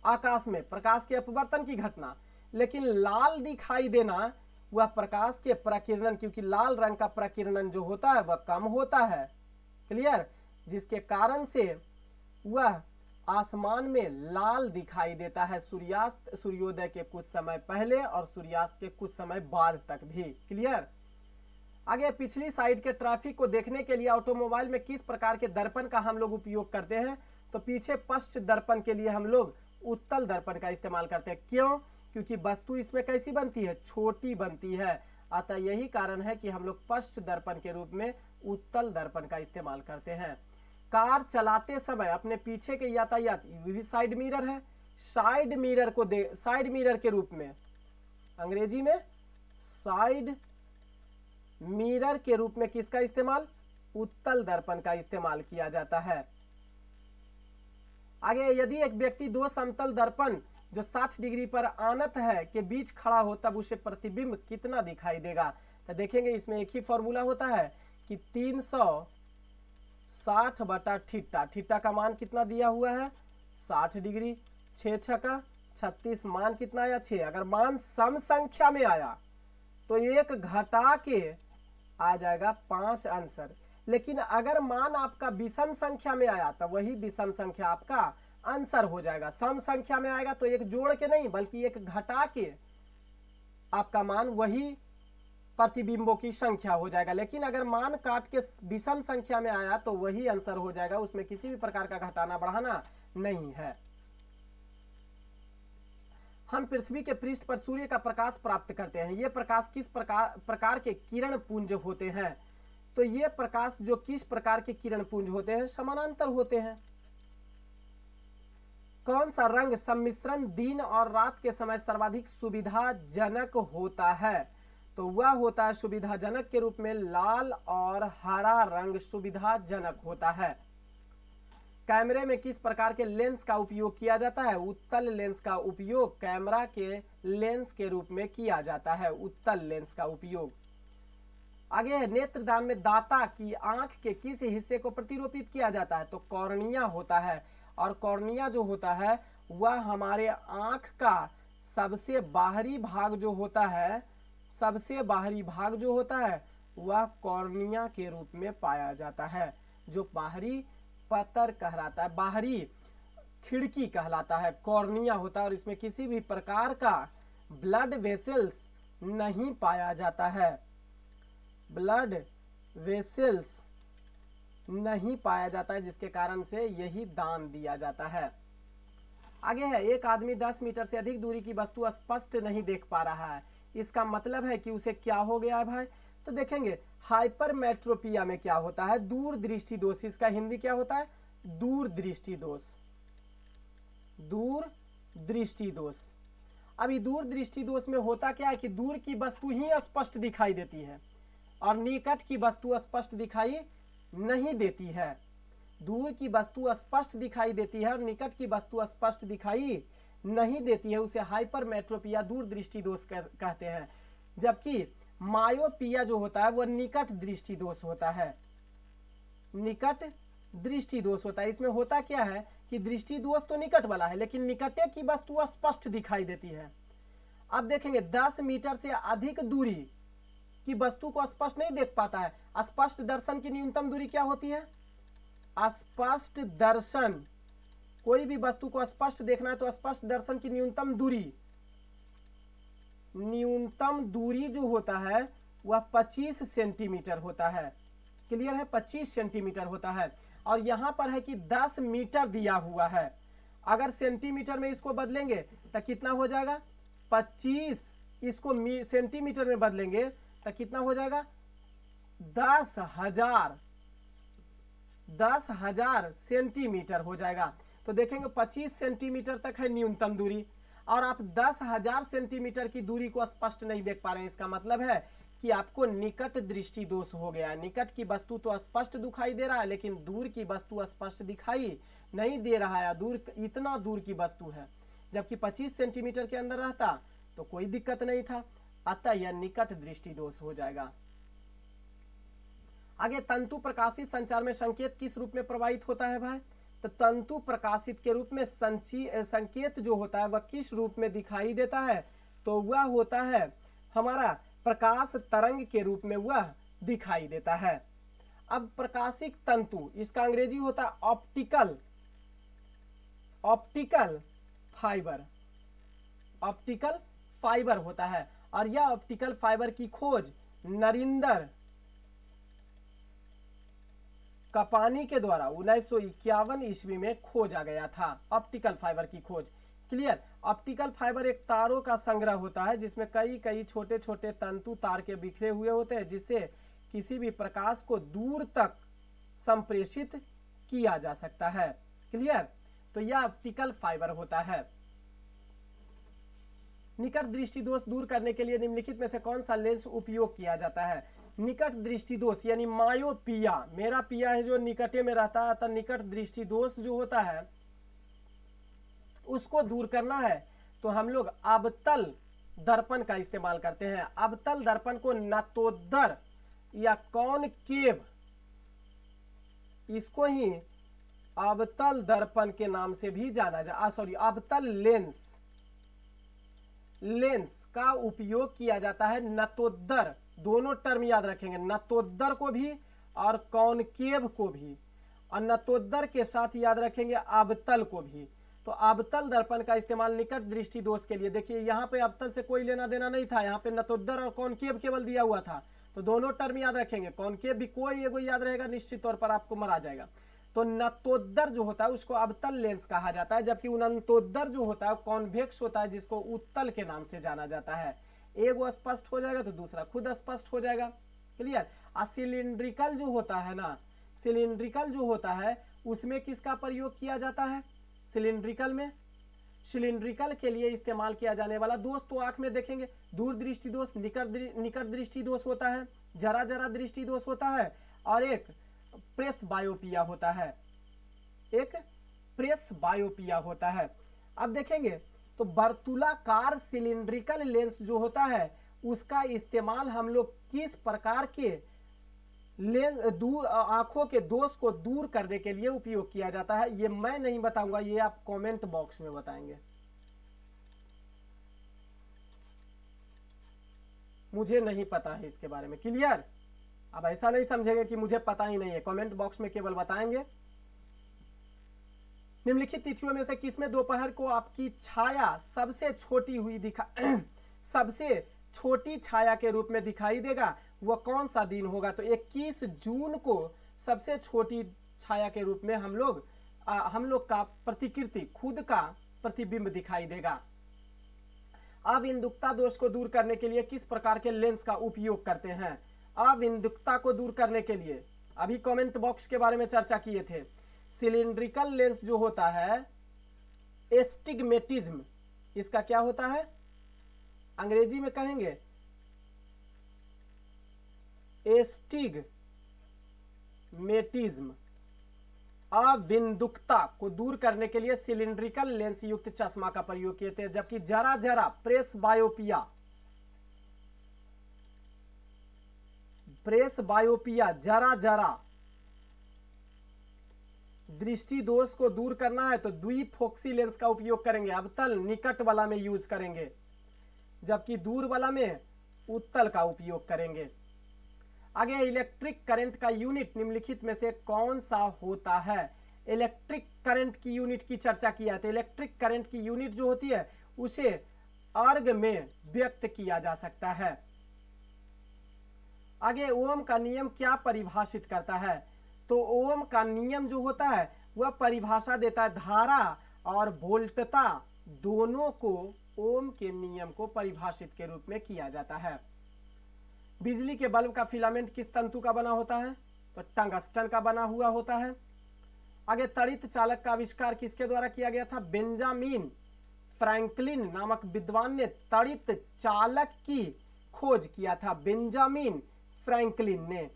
आकाश में प्रकाश के अपवर्तन की घटना, लेकिन लाल दिखाई देना वह प्रकाश के प्रकिरणन, क्योंकि लाल रंग का प्रकिरणन जो होता है वह कम होता है। क्लियर। जिसके कारण से वह आसमान में लाल दिखाई देता है सूर्योदय के कुछ समय पहले और सूर्यास्त के कुछ समय बाद तक भी। क्लियर। आगे पिछली साइड के ट्रैफिक को देखने के लिए ऑटोमोबाइल में किस प्रकार के दर्पण का हम लोग उपयोग करते हैं, तो पीछे पश्च दर्पण के लिए हम लोग उत्तल दर्पण का इस्तेमाल करते हैं। क्यों? क्योंकि वस्तु इसमें कैसी बनती है, छोटी बनती है, अतः यही कारण है कि हम लोग पश्च दर्पण के रूप में उत्तल दर्पण का इस्तेमाल करते हैं। कार चलाते समय अपने पीछे के यातायात भी साइड मिरर है, साइड मिरर के रूप में, अंग्रेजी में साइड मिरर के रूप में किसका इस्तेमाल, उत्तल दर्पण का इस्तेमाल किया जाता है। आगे यदि एक व्यक्ति दो समतल दर्पण जो 60 डिग्री पर आनत है के बीच खड़ा हो तब उसे प्रतिबिंब कितना दिखाई देगा। तो देखेंगे इसमें एक ही फॉर्मूला होता है कि 360 बटा थीटा, थीटा का मान कितना दिया हुआ है 60 डिग्री, 6 छका 36, मान कितना आया 6। अगर मान सम संख्या में आया तो एक घटा के आ जाएगा 5 आंसर, लेकिन अगर मान आपका विषम संख्या में आया तो वही विषम संख्या आपका आंसर हो जाएगा। सम संख्या में आएगा तो एक जोड़ के नहीं बल्कि एक घटा के आपका मान वही प्रतिबिंबों की संख्या हो जाएगा, लेकिन अगर मान काट के विषम संख्या में आया तो वही आंसर हो जाएगा, उसमें किसी भी प्रकार का घटाना बढ़ाना नहीं है। हम पृथ्वी के पृष्ठ पर सूर्य का प्रकाश प्राप्त करते हैं। ये प्रकाश किस प्रकार के किरण पुंज होते हैं, तो ये प्रकाश जो किस प्रकार के किरण पुंज होते हैं, समानांतर होते हैं। कौन सा रंग सम्मिश्रण दिन और रात के समय सर्वाधिक सुविधाजनक होता है, तो वह होता है सुविधाजनक के रूप में लाल और हरा रंग सुविधाजनक होता है। कैमरे में किस प्रकार के लेंस का उपयोग किया जाता है, उत्तल लेंस का उपयोग कैमरा के लेंस के रूप में किया जाता है, उत्तल लेंस का उपयोग। आगे है नेत्रदान में दाता की आंख के किस हिस्से को प्रतिरोपित किया जाता है, तो कॉर्निया होता है, और कॉर्निया जो होता है वह हमारे आंख का सबसे बाहरी भाग जो होता है, सबसे बाहरी भाग जो होता है वह कॉर्निया के रूप में पाया जाता है, जो बाहरी पतर कहलाता है, बाहरी खिड़की कहलाता है, कॉर्निया होता है। और इसमें किसी भी प्रकार का ब्लड वेसल्स नहीं पाया जाता है, ब्लड वेसल्स नहीं पाया जाता है, जिसके कारण से यही दान दिया जाता है। आगे है एक आदमी 10 मीटर से अधिक दूरी की वस्तु स्पष्ट नहीं देख पा रहा है, इसका मतलब है कि उसे क्या हो गया है भाई, तो देखेंगे हाइपरमेट्रोपिया में क्या होता है, दूरदृष्टि दोष, इसका हिंदी क्या होता है दूर दृष्टि दोष। दूर दृष्टि दोष। अभी दूर दृष्टि दोष में होता क्या है कि दूर की वस्तु ही स्पष्ट दिखाई देती है और निकट की वस्तु स्पष्ट दिखाई नहीं देती है। दूर की वस्तु स्पष्ट दिखाई देती है और निकट की वस्तु स्पष्ट दिखाई नहीं देती है, उसे हाइपरमेट्रोपिया दूर दृष्टि दोष कहते हैं। जबकि मायोपिया जो होता है वह निकट दृष्टि दोष होता है। निकट दृष्टि दोष होता है। इसमें होता क्या है कि दृष्टि दोष तो निकट वाला है, लेकिन निकटे की वस्तु स्पष्ट दिखाई देती है। अब देखेंगे 10 मीटर से अधिक दूरी की वस्तु को स्पष्ट नहीं देख पाता है। स्पष्ट दर्शन की न्यूनतम दूरी क्या होती है? स्पष्ट दर्शन, कोई भी वस्तु को स्पष्ट देखना है तो स्पष्ट दर्शन की न्यूनतम दूरी जो होता है वह 25 सेंटीमीटर होता है। क्लियर है? 25 सेंटीमीटर होता है। और यहां पर है कि 10 मीटर दिया हुआ है। अगर सेंटीमीटर में इसको बदलेंगे तो कितना हो जाएगा? 25 इसको सेंटीमीटर में बदलेंगे तो कितना हो जाएगा? 10,000 सेंटीमीटर हो जाएगा। तो देखेंगे 25 सेंटीमीटर तक है न्यूनतम दूरी और आप 10,000 सेंटीमीटर की दूरी को स्पष्ट नहीं देख पा रहे हैं। इसका मतलब है कि आपको निकट दृष्टि दोष हो गया। निकट की वस्तु तो स्पष्ट दिखाई दे रहा है लेकिन दूर की वस्तु स्पष्ट दिखाई नहीं दे रहा है। दूर, इतना दूर की वस्तु है, जबकि 25 सेंटीमीटर के अंदर रहता तो कोई दिक्कत नहीं था। अतः यह निकट दृष्टि दोष हो जाएगा। आगे, तंतु प्रकाशित संचार में संकेत किस रूप में प्रवाहित होता है भाई? तो तंतु प्रकाशित के रूप में संकेत जो होता है वह किस रूप में दिखाई देता है? तो वह होता है हमारा प्रकाश तरंग के रूप में वह दिखाई देता है। अब प्रकाशित तंतु, इसका अंग्रेजी होता है ऑप्टिकल फाइबर होता है। और यह ऑप्टिकल फाइबर की खोज नरिंदर कपानी के द्वारा 1951 ईस्वी में खोजा गया था। ऑप्टिकल फाइबर की खोज। क्लियर? ऑप्टिकल फाइबर एक तारों का संग्रह होता है जिसमें कई छोटे छोटे तंतु तार के बिखरे हुए होते हैं, जिससे किसी भी प्रकाश को दूर तक संप्रेषित किया जा सकता है। क्लियर? तो यह ऑप्टिकल फाइबर होता है। निकट दृष्टि दोष दूर करने के लिए निम्नलिखित में से कौन सा लेंस उपयोग किया जाता है? निकट दृष्टि दोष यानी मायोपिया, मेरा पिया है जो निकटे में रहता है, तो निकट दृष्टि दोष जो होता है उसको दूर करना है तो हम लोग अवतल दर्पण का इस्तेमाल करते हैं। अवतल दर्पण को नतोदर या कॉनकेव, इसको ही अवतल दर्पण के नाम से भी जाना अवतल लेंस का उपयोग किया जाता है। नतोदर, दोनों टर्म याद रखेंगे, नतोदर को भी और कॉनकेव को भी, और नतोदर के साथ याद रखेंगे अवतल को भी। तो अवतल दर्पण का इस्तेमाल निकट दृष्टि दोष के लिए। देखिए यहाँ पे अवतल से कोई लेना देना नहीं था, यहाँ पे नतोदर और कॉनकेव केवल दिया हुआ था। तो दोनों टर्म याद रखेंगे, कॉनकेव भी कोई एगो याद रहेगा, निश्चित तौर पर आपको मरा जाएगा। तो नतोदर जो होता है उसको अवतल लेंस कहा जाता है, जबकि नतोदर जो होता है कॉन्वेक्स होता है, जिसको उत्तल के नाम से जाना जाता है। एक स्पष्ट हो जाएगा तो दूसरा खुद स्पष्ट हो जाएगा। क्लियर? और सिलिंड्रिकल जो होता है ना, सिलिंड्रिकल जो होता है उसमें किसका प्रयोग किया जाता है? सिलिंड्रिकल के लिए इस्तेमाल किया जाने वाला दोष तो आंख में देखेंगे, दूर दृष्टि दोष, निकट दृष्टि दोष होता है, जरा दृष्टि दोष होता है, और एक प्रेस बायोपिया होता है। अब देखेंगे तो वर्तुलाकार सिलिंड्रिकल लेंस जो होता है उसका इस्तेमाल हम लोग किस प्रकार के आंखों के दोष को दूर करने के लिए उपयोग किया जाता है, ये मैं नहीं बताऊंगा, ये आप कमेंट बॉक्स में बताएंगे। मुझे नहीं पता है इसके बारे में। क्लियर? अब ऐसा नहीं समझेंगे कि मुझे पता ही नहीं है, कमेंट बॉक्स में केवल बताएंगे। निम्नलिखित तिथियों में से किसमें दोपहर को आपकी छाया सबसे छोटी छाया के रूप में दिखाई देगा? वह कौन सा दिन होगा? तो 21 जून को सबसे छोटी छाया के रूप में हम लोग का प्रतिकृति, खुद का प्रतिबिंब दिखाई देगा। अविंदुकता दोष को दूर करने के लिए किस प्रकार के लेंस का उपयोग करते हैं? अविंदुकता को दूर करने के लिए अभी कमेंट बॉक्स के बारे में चर्चा किए थे। सिलिंड्रिकल लेंस जो होता है एस्टिग्मेटिज्म, इसका क्या होता है, अंग्रेजी में कहेंगे एस्टिग्मेटिज्म। अविंदुकता को दूर करने के लिए सिलिंड्रिकल लेंस युक्त चश्मा का प्रयोग किए थे, जबकि जरा जरा प्रेस बायोपिया जरा जरा दृष्टि दोष को दूर करना है तो द्विफोक्सी लेंस का उपयोग करेंगे, अवतल निकट वाला में यूज करेंगे, जबकि दूर वाला में उत्तल का उपयोग करेंगे। आगे इलेक्ट्रिक करंट का यूनिट निम्नलिखित में से कौन सा होता है। इलेक्ट्रिक करंट की यूनिट की चर्चा किया है, इलेक्ट्रिक करंट की यूनिट जो होती है उसे अर्ग में व्यक्त किया जा सकता है। आगे ओम का नियम क्या परिभाषित करता है, तो ओम का नियम जो होता है वह परिभाषा देता है धारा और वोल्टता दोनों को ओम के नियम को परिभाषित के रूप में किया जाता है। बिजली के बल्ब का फिलामेंट किस तंतु का बना होता है, तो टंगस्टन का बना हुआ होता है। आगे तड़ित चालक का आविष्कार किसके द्वारा किया गया था, बेंजामिन फ्रैंकलिन नामक विद्वान ने तड़ित चालक की खोज किया था, बेंजामिन फ्रैंकलिन ने।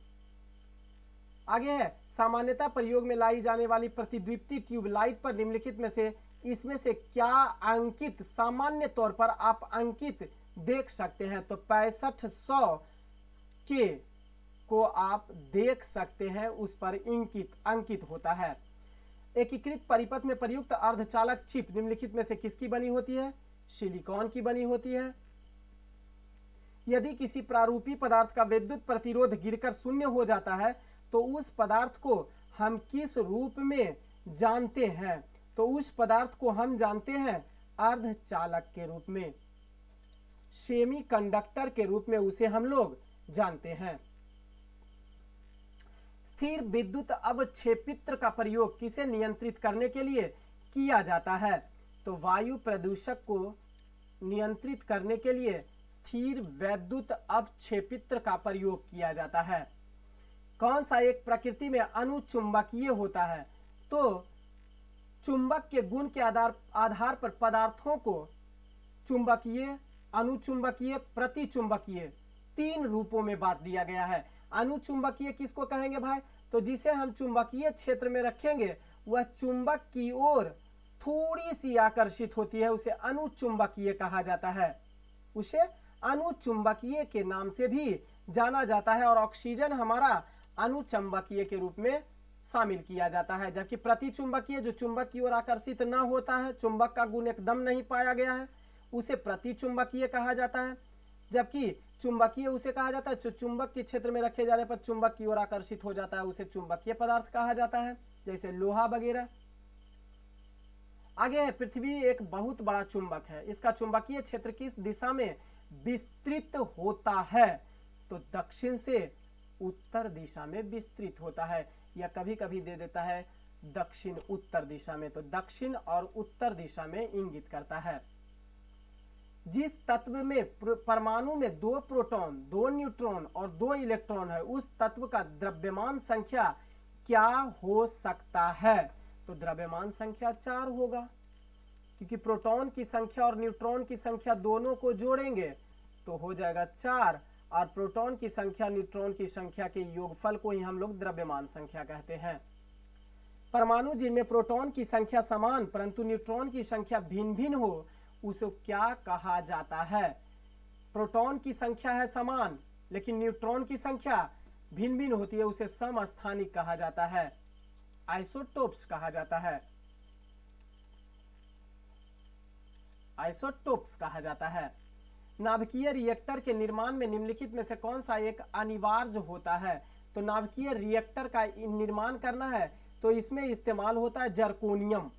आगे है सामान्यतः प्रयोग में लाई जाने वाली प्रतिद्वीपी ट्यूबलाइट पर निम्नलिखित में से इसमें से क्या अंकित सामान्य तौर पर आप अंकित देख सकते हैं, तो 6500 के को आप देख सकते हैं, उस पर अंकित होता है। एकीकृत परिपथ में प्रयुक्त अर्धचालक चिप निम्नलिखित में से किसकी बनी होती है, सिलिकॉन की बनी होती है। यदि किसी प्रारूपी पदार्थ का विद्युत प्रतिरोध गिरकर शून्य हो जाता है तो उस पदार्थ को हम किस रूप में जानते हैं, तो उस पदार्थ को हम जानते हैं अर्धचालक के रूप में, सेमीकंडक्टर के रूप में उसे हम लोग जानते हैं। स्थिर विद्युत अवक्षेपित्र का प्रयोग किसे नियंत्रित करने के लिए किया जाता है, तो वायु प्रदूषक को नियंत्रित करने के लिए स्थिर विद्युत अवक्षेपित्र का प्रयोग किया जाता है। कौन सा एक प्रकृति में अनुचुंबकीय होता है, तो चुंबक के गुण के आधार पर पदार्थों को चुंबकीय, अनुचुंबकीय, प्रतिचुंबकीय 3 रूपों में बांट दिया गया है। अनुचुंबकीय किसको कहेंगे भाई, तो जिसे हम चुंबकीय क्षेत्र में रखेंगे वह चुंबक की ओर थोड़ी सी आकर्षित होती है, उसे अनुचुंबकीय कहा जाता है, उसे अनुचुंबकीय के नाम से भी जाना जाता है। और ऑक्सीजन हमारा अनुचुंबकीय के रूप में शामिल किया जाता है, जबकि प्रतिचुंबकीय जो चुंबक की ओर आकर्षित न होता है, चुंबक का गुण एकदम नहीं पाया गया है, उसे प्रतिचुंबकीय कहा जाता है। जबकि चुंबकीय उसे कहा जाता है जो चुंबक के क्षेत्र में रखे जाने पर चुंबक की ओर आकर्षित हो जाता है, उसे चुंबकीय पदार्थ कहा जाता है, जैसे लोहा वगैरह। आगे है पृथ्वी एक बहुत बड़ा चुंबक है, इसका चुंबकीय क्षेत्र किस दिशा में विस्तृत होता है, तो दक्षिण से उत्तर दिशा में विस्तृत होता है, या कभी कभी दे देता है दक्षिण उत्तर दिशा में, तो दक्षिण और उत्तर दिशा में इंगित करता है। जिस तत्व में परमाणु में 2 प्रोटॉन, 2 न्यूट्रॉन और 2 इलेक्ट्रॉन है, उस तत्व का द्रव्यमान संख्या क्या हो सकता है, तो द्रव्यमान संख्या 4 होगा, क्योंकि प्रोटॉन की संख्या और न्यूट्रॉन की संख्या दोनों को जोड़ेंगे तो हो जाएगा 4, और प्रोटॉन की संख्या न्यूट्रॉन की संख्या के योगफल को ही हम लोग द्रव्यमान संख्या कहते हैं। परमाणु जिनमें प्रोटॉन की संख्या समान परंतु न्यूट्रॉन की संख्या भिन्न भिन्न हो, उसे क्या कहा जाता है। प्रोटॉन की संख्या है समान लेकिन न्यूट्रॉन की संख्या भिन्न भिन्न होती है, उसे समस्थानिक कहा जाता है, आइसोटोप्स कहा जाता है, आइसोटोप्स कहा जाता है। नाभिकीय रिएक्टर के निर्माण में निम्नलिखित में से कौन सा एक अनिवार्य होता है, तो नाभिकीय रिएक्टर का निर्माण करना है तो इसमें इस्तेमाल होता है जर्कोनियम।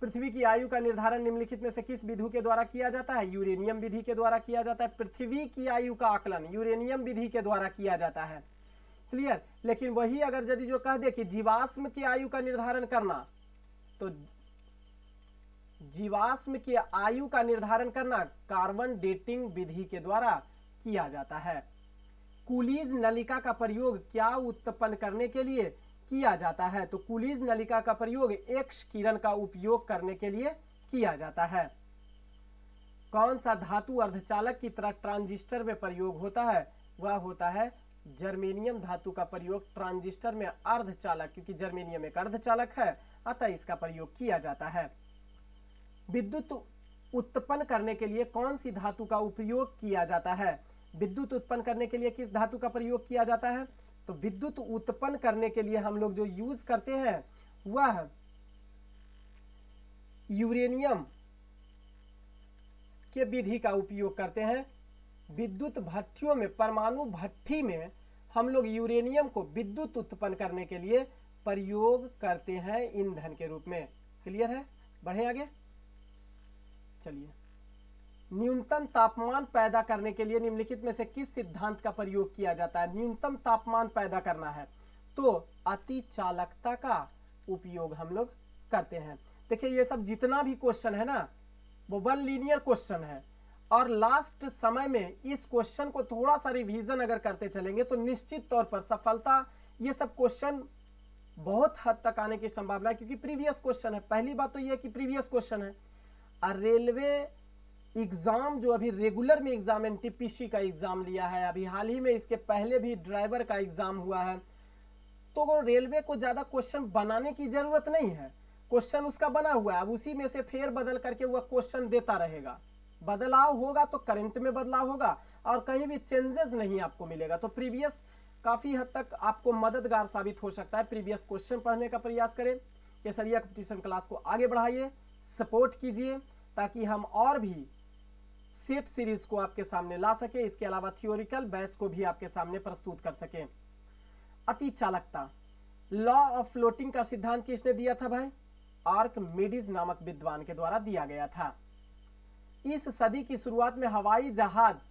पृथ्वी की आयु का निर्धारण निम्नलिखित में से किस विधि के द्वारा किया जाता है, यूरेनियम विधि के द्वारा किया जाता है। पृथ्वी की आयु का आकलन यूरेनियम विधि के द्वारा किया जाता है, क्लियर। लेकिन वही अगर यदि जो कह दे कि जीवाश्म की आयु का निर्धारण करना, तो जीवाश्म की आयु का निर्धारण करना कार्बन डेटिंग विधि के द्वारा किया जाता है। कूलीज नलिका का प्रयोग क्या उत्पन्न करने के लिए किया जाता है? तो कूलीज नलिका का प्रयोग एक्स किरण का उपयोग करने के लिए किया जाता है। कौन सा धातु अर्धचालक की तरह ट्रांजिस्टर में प्रयोग होता है? वह होता है जर्मेनियम धातु का प्रयोग ट्रांजिस्टर में अर्धचालक, क्योंकि जर्मेनियम एक अर्धचालक है, अतः इसका प्रयोग किया जाता है। विद्युत उत्पन्न करने के लिए कौन सी धातु का उपयोग किया जाता है? विद्युत उत्पन्न करने के लिए किस धातु का प्रयोग किया जाता है? तो विद्युत उत्पन्न करने के लिए हम लोग जो यूज करते हैं वह यूरेनियम के विधि का उपयोग करते हैं। विद्युत भट्टियों में, परमाणु भट्टी में हम लोग यूरेनियम को विद्युत उत्पन्न करने के लिए प्रयोग करते हैं ईंधन के रूप में। क्लियर है? बढ़े आगे, चलिए। न्यूनतम तापमान पैदा करने के लिए निम्नलिखित में से किस सिद्धांत का प्रयोग किया जाता है? न्यूनतम तापमान पैदा करना है तो अतिचालकता का उपयोग हम लोग करते हैं। देखिए ये सब जितना भी क्वेश्चन है ना वो वन लीनियर क्वेश्चन है, और लास्ट समय में इस क्वेश्चन को थोड़ा सा रिवीजन अगर करते चलेंगे तो निश्चित तौर पर सफलता, ये सब क्वेश्चन बहुत हद तक आने की संभावना है, क्योंकि प्रीवियस क्वेश्चन है। पहली बात तो यह है कि प्रीवियस क्वेश्चन है, और रेलवे एग्जाम जो अभी रेगुलर में एग्जाम एनटीपीसी का एग्जाम लिया है, अभी हाल ही में इसके पहले भी ड्राइवर का एग्जाम हुआ है, तो रेलवे को ज्यादा क्वेश्चन बनाने की जरूरत नहीं है। क्वेश्चन उसका बना हुआ है, अब उसी में से फेर बदल करके वह क्वेश्चन देता रहेगा। बदलाव होगा तो करंट में बदलाव होगा और कहीं भी चेंजेस नहीं आपको मिलेगा। तो प्रीवियस काफी हद तक आपको मददगार साबित हो सकता है। प्रीवियस क्वेश्चन पढ़ने का प्रयास करें, केसरिया कंपटीशन क्लास को आगे बढ़ाइए, सपोर्ट कीजिए, ताकि हम और भी सेट सीरीज को आपके सामने ला सके। इसके अलावा थियोरिकल बैच को भी आपके सामने प्रस्तुत कर सके। अतिचालकता, लॉ ऑफ फ्लोटिंग का सिद्धांत किसने दिया था भाई? आर्किमिडीज नामक विद्वान के द्वारा दिया गया था। इस सदी की शुरुआत में हवाई जहाज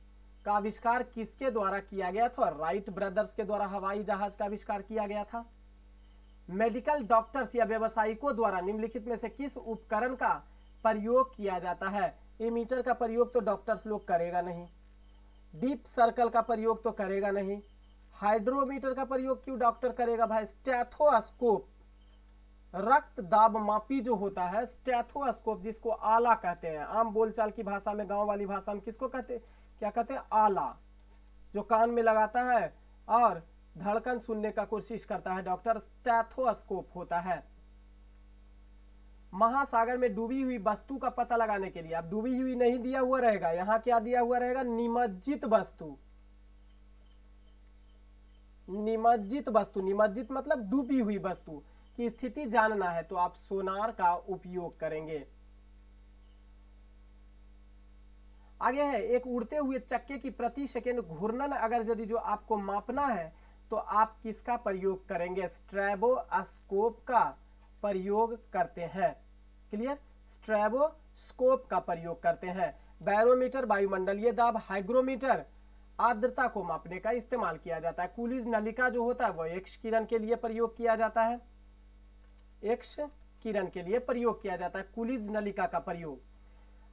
का आविष्कार किसके द्वारा किया गया था? राइट ब्रदर्स के द्वारा हवाई जहाज का आविष्कार किया गया था। मेडिकल डॉक्टर्स या व्यवसायिकों द्वारा निम्नलिखित में से किस उपकरण का प्रयोग किया जाता है? एमीटर का प्रयोग तो डॉक्टर्स लोग करेगा नहीं, डीप सर्कल का प्रयोग तो करेगा नहीं, हाइड्रोमीटर का प्रयोग क्यों डॉक्टर करेगा भाई? स्टेथोस्कोप, रक्त दाब मापी जो होता है, स्टेथोस्कोप जिसको आला कहते हैं, आम बोलचाल की भाषा में, गांव वाली भाषा में किसको कहते, क्या कहते हैं? आला, जो कान में लगाता है और धड़कन सुनने का कोशिश करता है डॉक्टर, स्टेथोस्कोप होता है। महासागर में डूबी हुई वस्तु का पता लगाने के लिए, अब डूबी हुई नहीं दिया हुआ रहेगा, यहाँ क्या दिया हुआ रहेगा? निमज्जित वस्तु। निमज्जित वस्तु, निमज्जित मतलब डूबी हुई वस्तु की स्थिति जानना है तो आप सोनार का उपयोग करेंगे। आगे है, एक उड़ते हुए चक्के की प्रति सेकंड घूर्णन अगर यदि जो आपको मापना है तो आप किसका प्रयोग करेंगे? स्ट्रैबोस्कोप का प्रयोग करते हैं। क्लियर? स्ट्रैबोस्कोप का प्रयोग करते हैं। बैरोमीटर वायुमंडलीय दाब, हाइग्रोमीटर आर्द्रता को मापने का इस्तेमाल किया जाता है। कूलीज नलिका जो होता है वह एक्स किरण के लिए प्रयोग किया जाता है, एक्स किरण के लिए प्रयोग किया जाता है कूलीज नलिका का प्रयोग।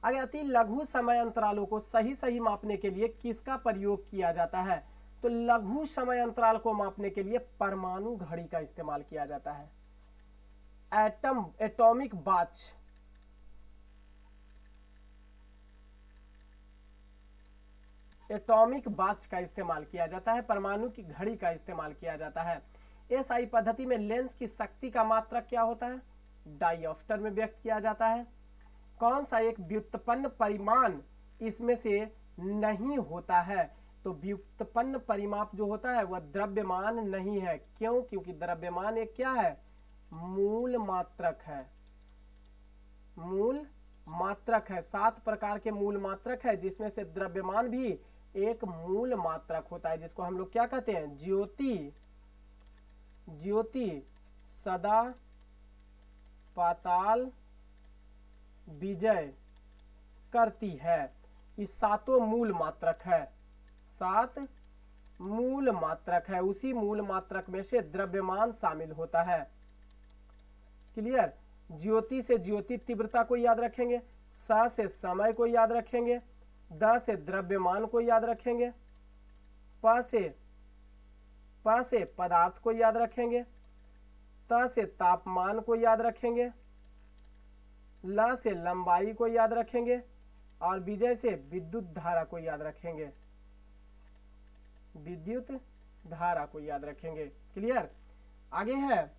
आगे अति लघु समय अंतरालों को सही सही मापने के लिए किसका प्रयोग किया जाता है? तो लघु समय अंतराल को मापने के लिए परमाणु घड़ी का इस्तेमाल किया जाता है। एटॉमिक वॉच, एटॉमिक वॉच का इस्तेमाल किया जाता है, परमाणु की घड़ी का इस्तेमाल किया जाता है। एसआई पद्धति में लेंस की शक्ति का मात्रक क्या होता है? डायोप्टर में व्यक्त किया जाता है। कौन सा एक व्युत्पन्न परिमाण इसमें से नहीं होता है? तो व्युत्पन्न परिमाप जो होता है वह द्रव्यमान नहीं है। क्यों? क्योंकि द्रव्यमान एक क्या है? मूल मात्रक है। मूल मात्रक है। 7 प्रकार के मूल मात्रक है जिसमें से द्रव्यमान भी एक मूल मात्रक होता है, जिसको हम लोग क्या कहते हैं? ज्योति। ज्योति सदा पाताल विजय करती है। इस 7 मूल मात्रक है, 7 मूल मात्रक है। उसी मूल मात्रक में से द्रव्यमान शामिल होता है। क्लियर? ज्योति से ज्योति तीव्रता को याद रखेंगे, स से समय को याद रखेंगे, द से द्रव्यमान को याद रखेंगे, प से प से पदार्थ को याद रखेंगे, त से तापमान को याद रखेंगे, ल से लंबाई को याद रखेंगे और विजय से विद्युत धारा को याद रखेंगे, विद्युत धारा को याद रखेंगे। क्लियर। आगे है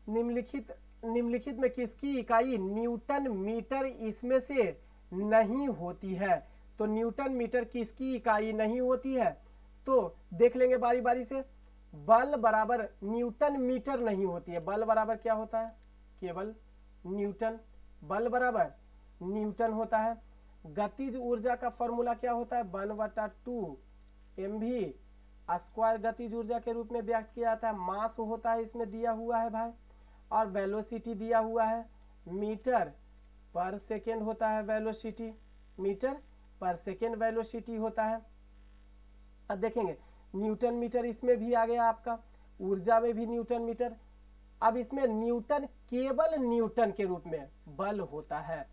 निम्नलिखित में किसकी इकाई न्यूटन मीटर इसमें से नहीं होती है। तो न्यूटन मीटर किसकी इकाई नहीं होती है, तो देख लेंगे बारी बारी से। बल बराबर न्यूटन मीटर नहीं होती है। बल बराबर क्या होता है, केवल न्यूटन। बल बराबर न्यूटन होता है। गतिज ऊर्जा का फॉर्मूला क्या होता है, 1/2 mv स्क्वायर गतिज ऊर्जा के रूप में व्यक्त किया जाता है। मास होता है इसमें दिया हुआ है भाई, और वेलोसिटी दिया हुआ है मीटर पर सेकेंड होता है। वेलोसिटी मीटर पर सेकेंड वेलोसिटी होता है। अब देखेंगे न्यूटन मीटर इसमें भी आ गया आपका, ऊर्जा में भी न्यूटन मीटर। अब इसमें न्यूटन केवल न्यूटन के रूप में बल होता है।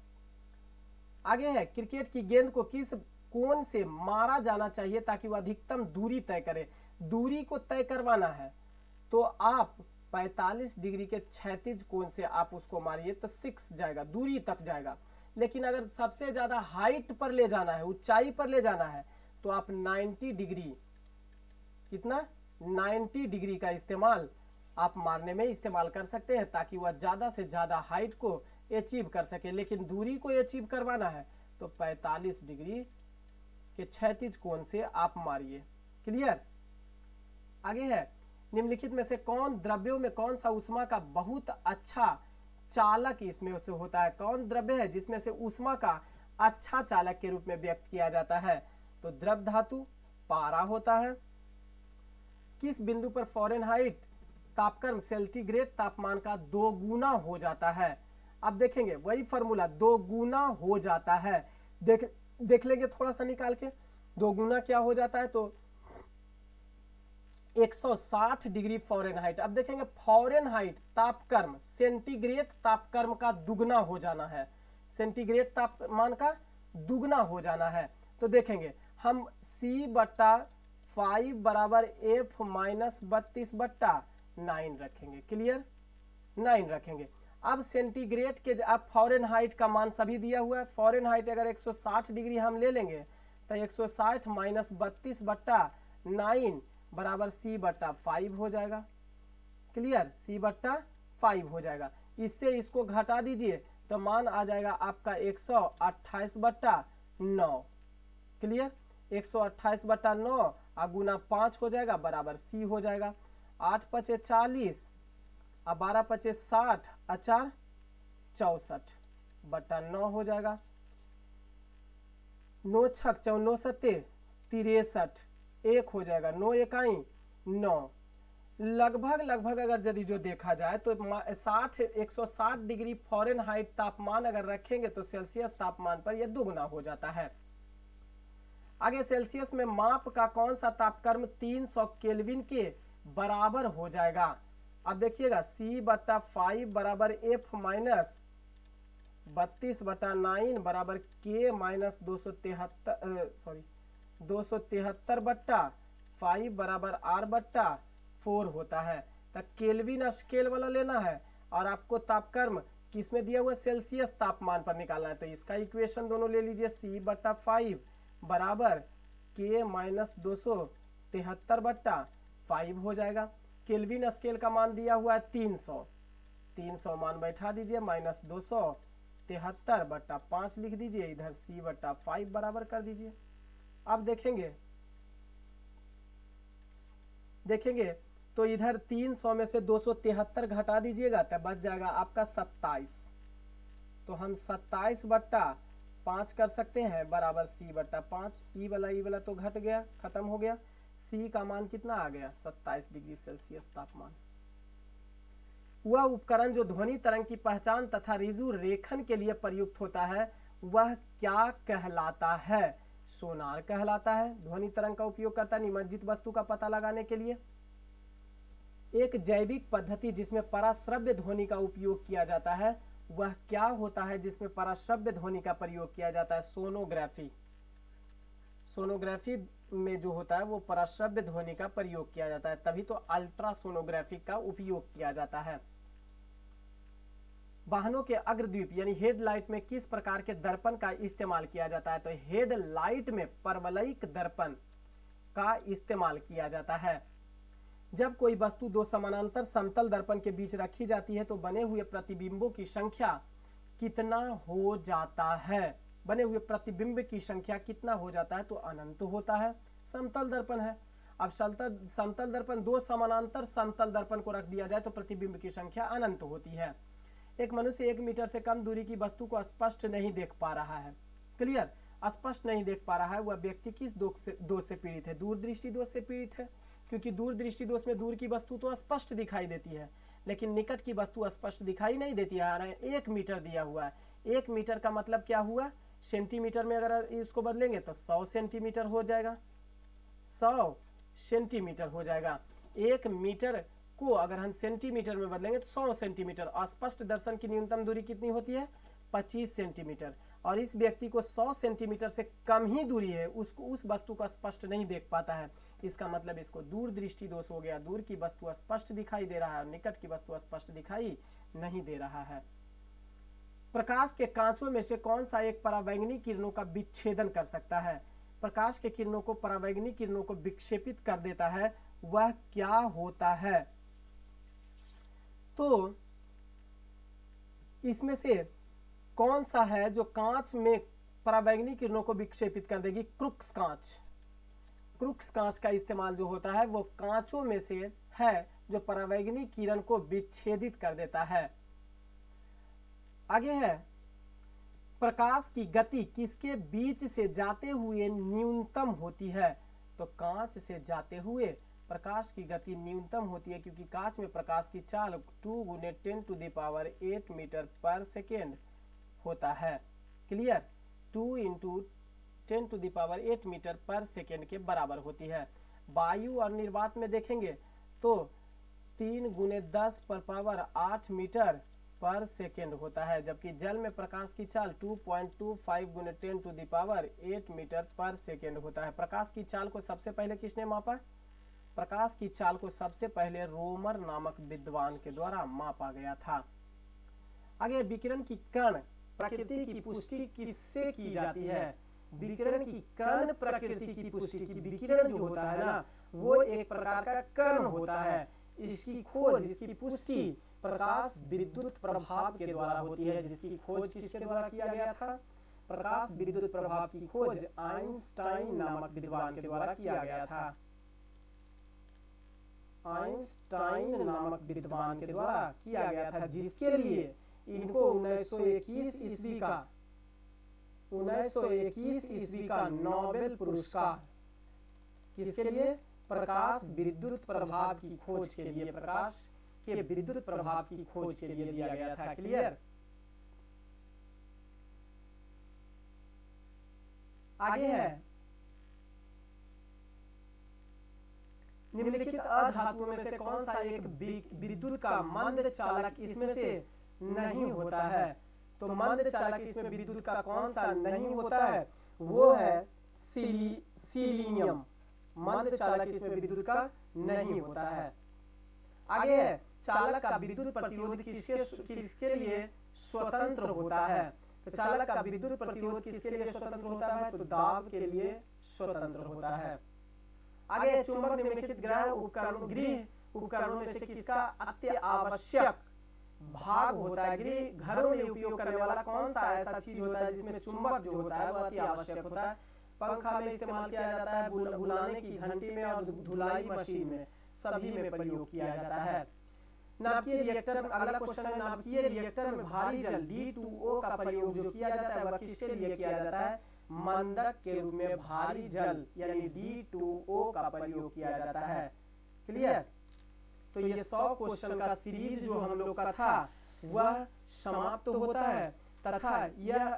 आगे है क्रिकेट की गेंद को किस कोण से मारा जाना चाहिए ताकि वह अधिकतम दूरी तय करे। दूरी को तय करवाना है तो आप 45 डिग्री के क्षैतिज कोण से आप उसको मारिए तो 6 जाएगा, दूरी तक जाएगा। लेकिन अगर सबसे ज्यादा हाइट पर ले जाना है, ऊंचाई पर ले जाना है, तो आप 90 डिग्री, कितना 90 डिग्री का इस्तेमाल आप मारने में इस्तेमाल कर सकते हैं ताकि वह ज्यादा से ज्यादा हाइट को अचीव कर सके। लेकिन दूरी को अचीव करवाना है तो 45 डिग्री के क्षैतिज कोण से आप मारिए। क्लियर। आगे है निम्नलिखित में से कौन द्रव्यों में कौन सा ऊष्मा का बहुत अच्छा चालक इसमें से होता है। कौन द्रव्य है जिसमें से ऊष्मा का अच्छा चालक के रूप में व्यक्त किया जाता है, तो द्रव धातु पारा होता है। किस बिंदु पर फ़ारेनहाइट तापक्रम सेंटीग्रेड तापमान का 2 गुना हो जाता है। अब देखेंगे वही फॉर्मूला, 2 गुना हो जाता है। देख लेंगे थोड़ा सा निकाल के, 2 गुना क्या हो जाता है, तो 160 डिग्री फ़ारेनहाइट। अब देखेंगे फ़ारेनहाइट तापक्रम सेंटीग्रेड तापक्रम का दुगना हो जाना है, सेंटीग्रेड तापमान का दुगना हो जाना है। तो देखेंगे हम C/5 बराबर F माइनस 32/9 रखेंगे। क्लियर, 9 रखेंगे। अब सेंटीग्रेड के अब फ़ारेनहाइट का मान सभी दिया हुआ है। फ़ारेनहाइट अगर 160 डिग्री हम ले लेंगे तो 160 माइनस 32/9 बराबर C/5 हो जाएगा। क्लियर, C/5 हो जाएगा। इससे इसको घटा दीजिए तो मान आ जाएगा आपका 128/9। क्लियर, 128/9 गुना 5 हो जाएगा बराबर C हो जाएगा। 8 × 5 = 40 और 12 × 5 = 60 और 4 = 64/9 हो जाएगा। 9 × 6 = 14 × 7 = 63, 1 हो जाएगा। 9 एकाई 9। लगभग अगर यदि जो देखा जाए तो 160 डिग्री फ़ारेनहाइट तापमान अगर रखेंगे तो सेल्सियस तापमान पर यह दुगना हो जाता है। आगे सेल्सियस में माप का कौन सा तापक्रम 300 केल्विन के बराबर हो जाएगा। अब देखिएगा C/5 बराबर F माइनस 32/9 बराबर K माइनस 273/5 बराबर R/4 होता है। तो केल्विन स्केल वाला लेना है और आपको तापक्रम किसमें दिया हुआ, सेल्सियस तापमान पर निकालना है। तो इसका इक्वेशन दोनों ले लीजिए, C/5 बराबर K माइनस 273/5 हो जाएगा। केल्विन स्केल का मान दिया हुआ है 300 मान बैठा दीजिए, माइनस 273/5 लिख दीजिए, इधर C/5 बराबर कर दीजिए। अब देखेंगे तो इधर 300 में से 273 घटा दीजिएगा तो बच जाएगा आपका 27। तो हम 27/5 कर सकते हैं बराबर C/5। ई वाला तो घट गया, खत्म हो गया। C का मान कितना आ गया, 27 डिग्री सेल्सियस तापमान। वह उपकरण जो ध्वनि तरंग की पहचान तथा रिजु रेखन के लिए प्रयुक्त होता है वह क्या कहलाता है। सोनार कहलाता है। ध्वनि तरंग का उपयोग करता है निमज्जित वस्तु का पता लगाने के लिए। एक जैविक पद्धति जिसमें पराश्रव्य ध्वनि का उपयोग किया जाता है वह क्या होता है जिसमें पराश्रव्य ध्वनि का प्रयोग किया जाता है। सोनोग्राफी में जो होता है वो परश्रव्य ध्वनि का प्रयोग किया जाता है, तभी तो अल्ट्रासोनोग्राफी का उपयोग किया जाता है। वाहनों के अग्रद्वीप यानी हेडलाइट में किस प्रकार के दर्पण का इस्तेमाल किया जाता है? तो हेडलाइट में परवलयिक दर्पण का इस्तेमाल किया जाता है। जब कोई वस्तु दो समानांतर समतल दर्पण के बीच रखी जाती है तो बने हुए प्रतिबिंबों की संख्या कितना हो जाता है? बने हुए प्रतिबिंब की संख्या कितना हो जाता है? तो अनंत होता है। समतल दर्पण है। अब समतल दर्पण दो समानांतर समतल दर्पण को रख दिया जाए तो प्रतिबिंब की संख्या अनंत होती है। एक मनुष्य 1 मीटर से कम दूरी की वस्तु को स्पष्ट नहीं देख पा रहा है। क्लियर? स्पष्ट नहीं देख पा रहा है। वह व्यक्ति किस दोष से पीड़ित है? दूरदृष्टि दोष से पीड़ित है, क्योंकि दूरदृष्टि दोष में दूर की वस्तु तो स्पष्ट दिखाई देती है लेकिन निकट की वस्तु स्पष्ट दिखाई नहीं देती है। 1 मीटर दिया हुआ है, 1 मीटर का मतलब क्या हुआ? सेंटीमीटर में अगर इसको बदलेंगे तो 100 सेंटीमीटर हो जाएगा, 100 सेंटीमीटर हो जाएगा। 1 मीटर को अगर हम सेंटीमीटर में बदलेंगे तो 100 सेंटीमीटर। अस्पष्ट दर्शन की न्यूनतम दूरी कितनी होती है? 25 सेंटीमीटर। और इस व्यक्ति को 100 सेंटीमीटर से कम ही दूरी है, उसको उस वस्तु को स्पष्ट नहीं देख पाता है। इसका मतलब इसको दूरदृष्टि दोष हो गया। दूर की वस्तु स्पष्ट दिखाई दे रहा है और निकट की वस्तु स्पष्ट दिखाई नहीं दे रहा है। प्रकाश के कांचों में से कौन सा एक परावैंगनी किरणों का विच्छेदन कर सकता है? प्रकाश के किरणों को परावैंगनी किरणों को विक्षेपित कर देता है, वह क्या होता है? तो इसमें से कौन सा है जो कांच में परावैंगनी किरणों को विक्षेपित कर देगी? क्रुक्स कांच। क्रुक्स कांच का इस्तेमाल जो होता है वो कांचों में से है जो परावैंगनी किरण को विच्छेदित कर देता है। आगे है, प्रकाश की गति किसके बीच से जाते हुए न्यूनतम होती है? तो कांच से जाते हुए प्रकाश की गति न्यूनतम होती है, क्योंकि कांच में प्रकाश की चाल 2 × 10⁸ मीटर पर सेकेंड होता है। क्लियर? 2 × 10⁸ मीटर पर सेकेंड के बराबर होती है। वायु और निर्वात में देखेंगे तो 3 × 10⁸ मीटर पर सेकेंड होता है, जबकि जल में प्रकाश की चाल 2.25 × 10⁸ मीटर पर सेकेंड होता है। प्रकाश की चाल को सबसे पहले किसने मापा? प्रकाश की चाल को सबसे पहले रोमर नामक विद्वान के द्वारा मापा गया था। आगे, विकिरण की कण प्रकृति की पुष्टि किससे की जाती है? विकिरण की कण प्रकृति की पुष्टि की, विकिरण जो होता है ना वो एक प्रकार का कण होता है। इसकी खोज, इसकी पुष्टि प्रकाश विद्युत प्रभाव के द्वारा होती है, जिसकी खोज किसके द्वारा किया गया था? प्रकाश विद्युत प्रभाव की खोज आइंस्टाइन नामक विद्वान के द्वारा किया गया था। आइंस्टाइन नामक विद्वान के द्वारा किया गया था, जिसके लिए इनको 1921 ईस्वी का नोबेल पुरस्कार, किसके लिए? प्रकाश विद्युत प्रभाव की खोज के लिए, प्रकाश के विद्युत प्रभाव की खोज के लिए दिया गया था। क्लियर? आगे है, निम्नलिखित अधातुओं में से कौन सा एक विद्युत का मंद चालक इसमें से नहीं होता है? तो मंद चालक इसमें विद्युत का कौन सा नहीं होता है? वो है सीलियम। मंद चालक इसमें विद्युत का नहीं होता है। आगे है, चालक का विद्युत प्रतिरोध किसके लिए स्वतंत्र होता है? तो चालक का विद्युत प्रतिरोध किसके लिए स्वतंत्र होता है? तो दाब के लिए स्वतंत्र होता है। आगे, चुंबक निम्नलिखित गृह उपकरणों में से किसका अति आवश्यक भाग होता है? गृह घरों में उपयोग करने वाला कौन सा ऐसा चीज होता है जिसमें चुंबक जो होता है वो अति आवश्यक होता है? पंखा में इस्तेमाल किया जाता है, बुलाने की घंटी में और धुलाई मशीन में, सभी में प्रयोग किया जाता है। नाभिकीय रिएक्टर में, अगला क्वेश्चन है, नाभिकीय रिएक्टर में भारी जल D2O का प्रयोग जो किया जाता है वह किसके लिए किया जाता है? मंदक के रूप में भारी जल यानी D2O का प्रयोग किया जाता है। क्लियर? तो ये 100 क्वेश्चन का सीरीज जो हम लोग का था वह समाप्त होता है, तथा यह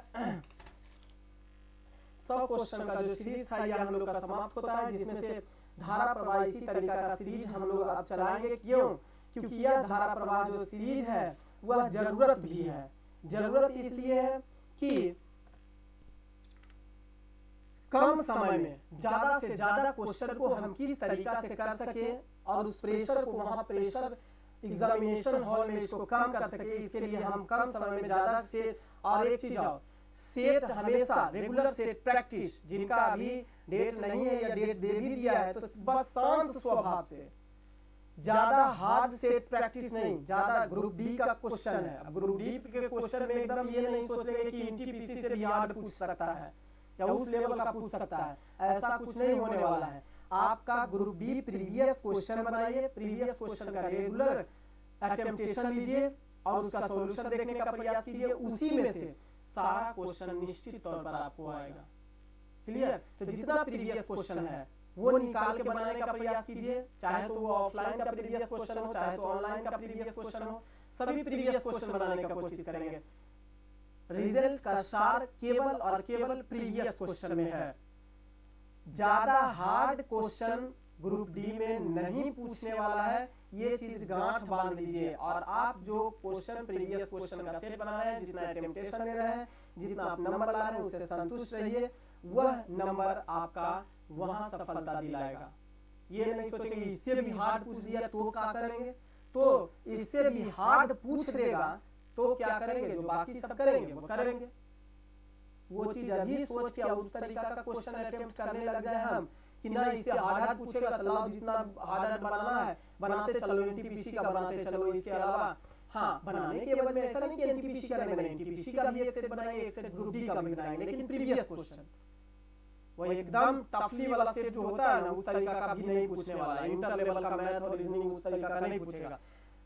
100 क्वेश्चन का जो सीरीज था यह हम लोग का समाप्त होता है, जिसमें से धारा प्रवाह इसी तरीका का सीरीज हम लोग अब चलाएंगे। क्यों? क्योंकि यह धारा प्रवाह जो सीरीज है वह जरूरत भी है। जरूरत इसलिए है कि कम समय में ज्यादा से ज्यादा क्वेश्चन को हम किस तरीका से कर सके और उस प्रेशर को वहां प्रेशर एग्जामिनेशन हॉल में इसको कम कर सके, इसके लिए हम कम समय में ज्यादा सेट। और एक चीज और, सेट हमेशा रेगुलर सेट प्रैक्टिस, जिनका अभी डेट नहीं है या डेट दे भी दिया है, तो बस शांत स्वभाव से, ज्यादा हार्ड सेट प्रैक्टिस नहीं, ज्यादा ग्रुप डी का क्वेश्चन है। अब ग्रुप डी के क्वेश्चन में एकदम ये नहीं सोचेंगे कि एनटीपीसी से भी हार्ड पूछ सकता है या उस लेवल का पूछ सकता है, ऐसा कुछ नहीं होने वाला है। आपका ग्रुप डी प्रीवियस क्वेश्चन बनाइए, प्रीवियस क्वेश्चन का रेगुलर अटेम्प्टेशन लीजिए और उसका सॉल्यूशन देखने का प्रयास कीजिए, उसी में से सारा क्वेश्चन निश्चित तौर पर आपको आएगा। क्लियर? तो जितना प्रीवियस क्वेश्चन है वो निकाल के बनाने का प्रयास कीजिए, चाहे तो वो ऑफलाइन का प्रीवियस क्वेश्चन हो, चाहे तो ऑनलाइन का प्रीवियस क्वेश्चन हो, सभी प्रीवियस क्वेश्चन बनाने का कोशिश करेंगे। रिजल्ट का सार केवल और केवल प्रीवियस क्वेश्चन में है। ज्यादा हार्ड क्वेश्चन ग्रुप डी में नहीं पूछने वाला है, ये चीज गांठ बांध लीजिए। और आप जो क्वेश्चन प्रीवियस क्वेश्चन का सेट बना रहे हैं, जितना टेम्पटेशन ले रहे हैं, जितना आप नंबर ला रहे हैं, उससे संतुष्ट रहिए, वह नंबर आपका वहां सफलता दिलाएगा। ये नहीं सोचेंगे इससे भी हार्ड पूछ दिया तो क्या करेंगे, तो इससे भी हार्ड पूछ देगा तो क्या करेंगे, जो बाकी सब करेंगे वो करेंगे। वो चीज अभी सोच के उस तरीका का क्वेश्चन अटेम्प्ट करने लग जाए हम कि ना इससे हार्ड पूछेगा तो लाओ जितना हार्ड बनाना है बनाते चलो, एनटीपीसी का बनाते चलो। इसके अलावा हाँ, बनाने के वजह में ऐसा नहीं कि एनटीपीसी का नहीं बने, एनटीपीसी का भी एक सेट बनाएंगे, एक सेट ग्रुप डी का भी बनाएंगे, लेकिन प्रीवियस क्वेश्चन वो एकदम टफली वाला सेट जो होता है ना, उस तरीका का भी नहीं पूछने वाला है। इंटर लेवल का मैथ और रीजनिंग उस तरीका का नहीं पूछेगा।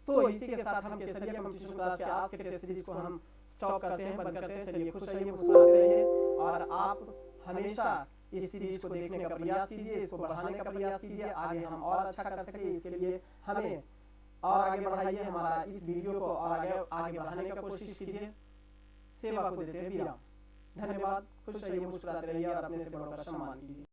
तो इसी के साथ हम केसरिया कंपटीशन क्लास के आज के टेस्ट सीरीज को हम स्टॉप करते हैं, बंद करते हैं। चलिए खुश रहिए, मुस्कुराते रहिए और आप हमेशा इस सीरीज को देखने का प्रयास कीजिए, इसको बढ़ाने का प्रयास कीजिए, आगे हम और अच्छा कर सके इसके लिए हमें और आगे बढ़ाइए हमारा इस वीडियो को और आगे बढ़ाने का कोशिश कीजिए। सेवा को देते हैं विराम। धन्यवाद। खुश रहिए, मुस्कुराते रहिए और अपने से बड़ों का सम्मान कीजिए।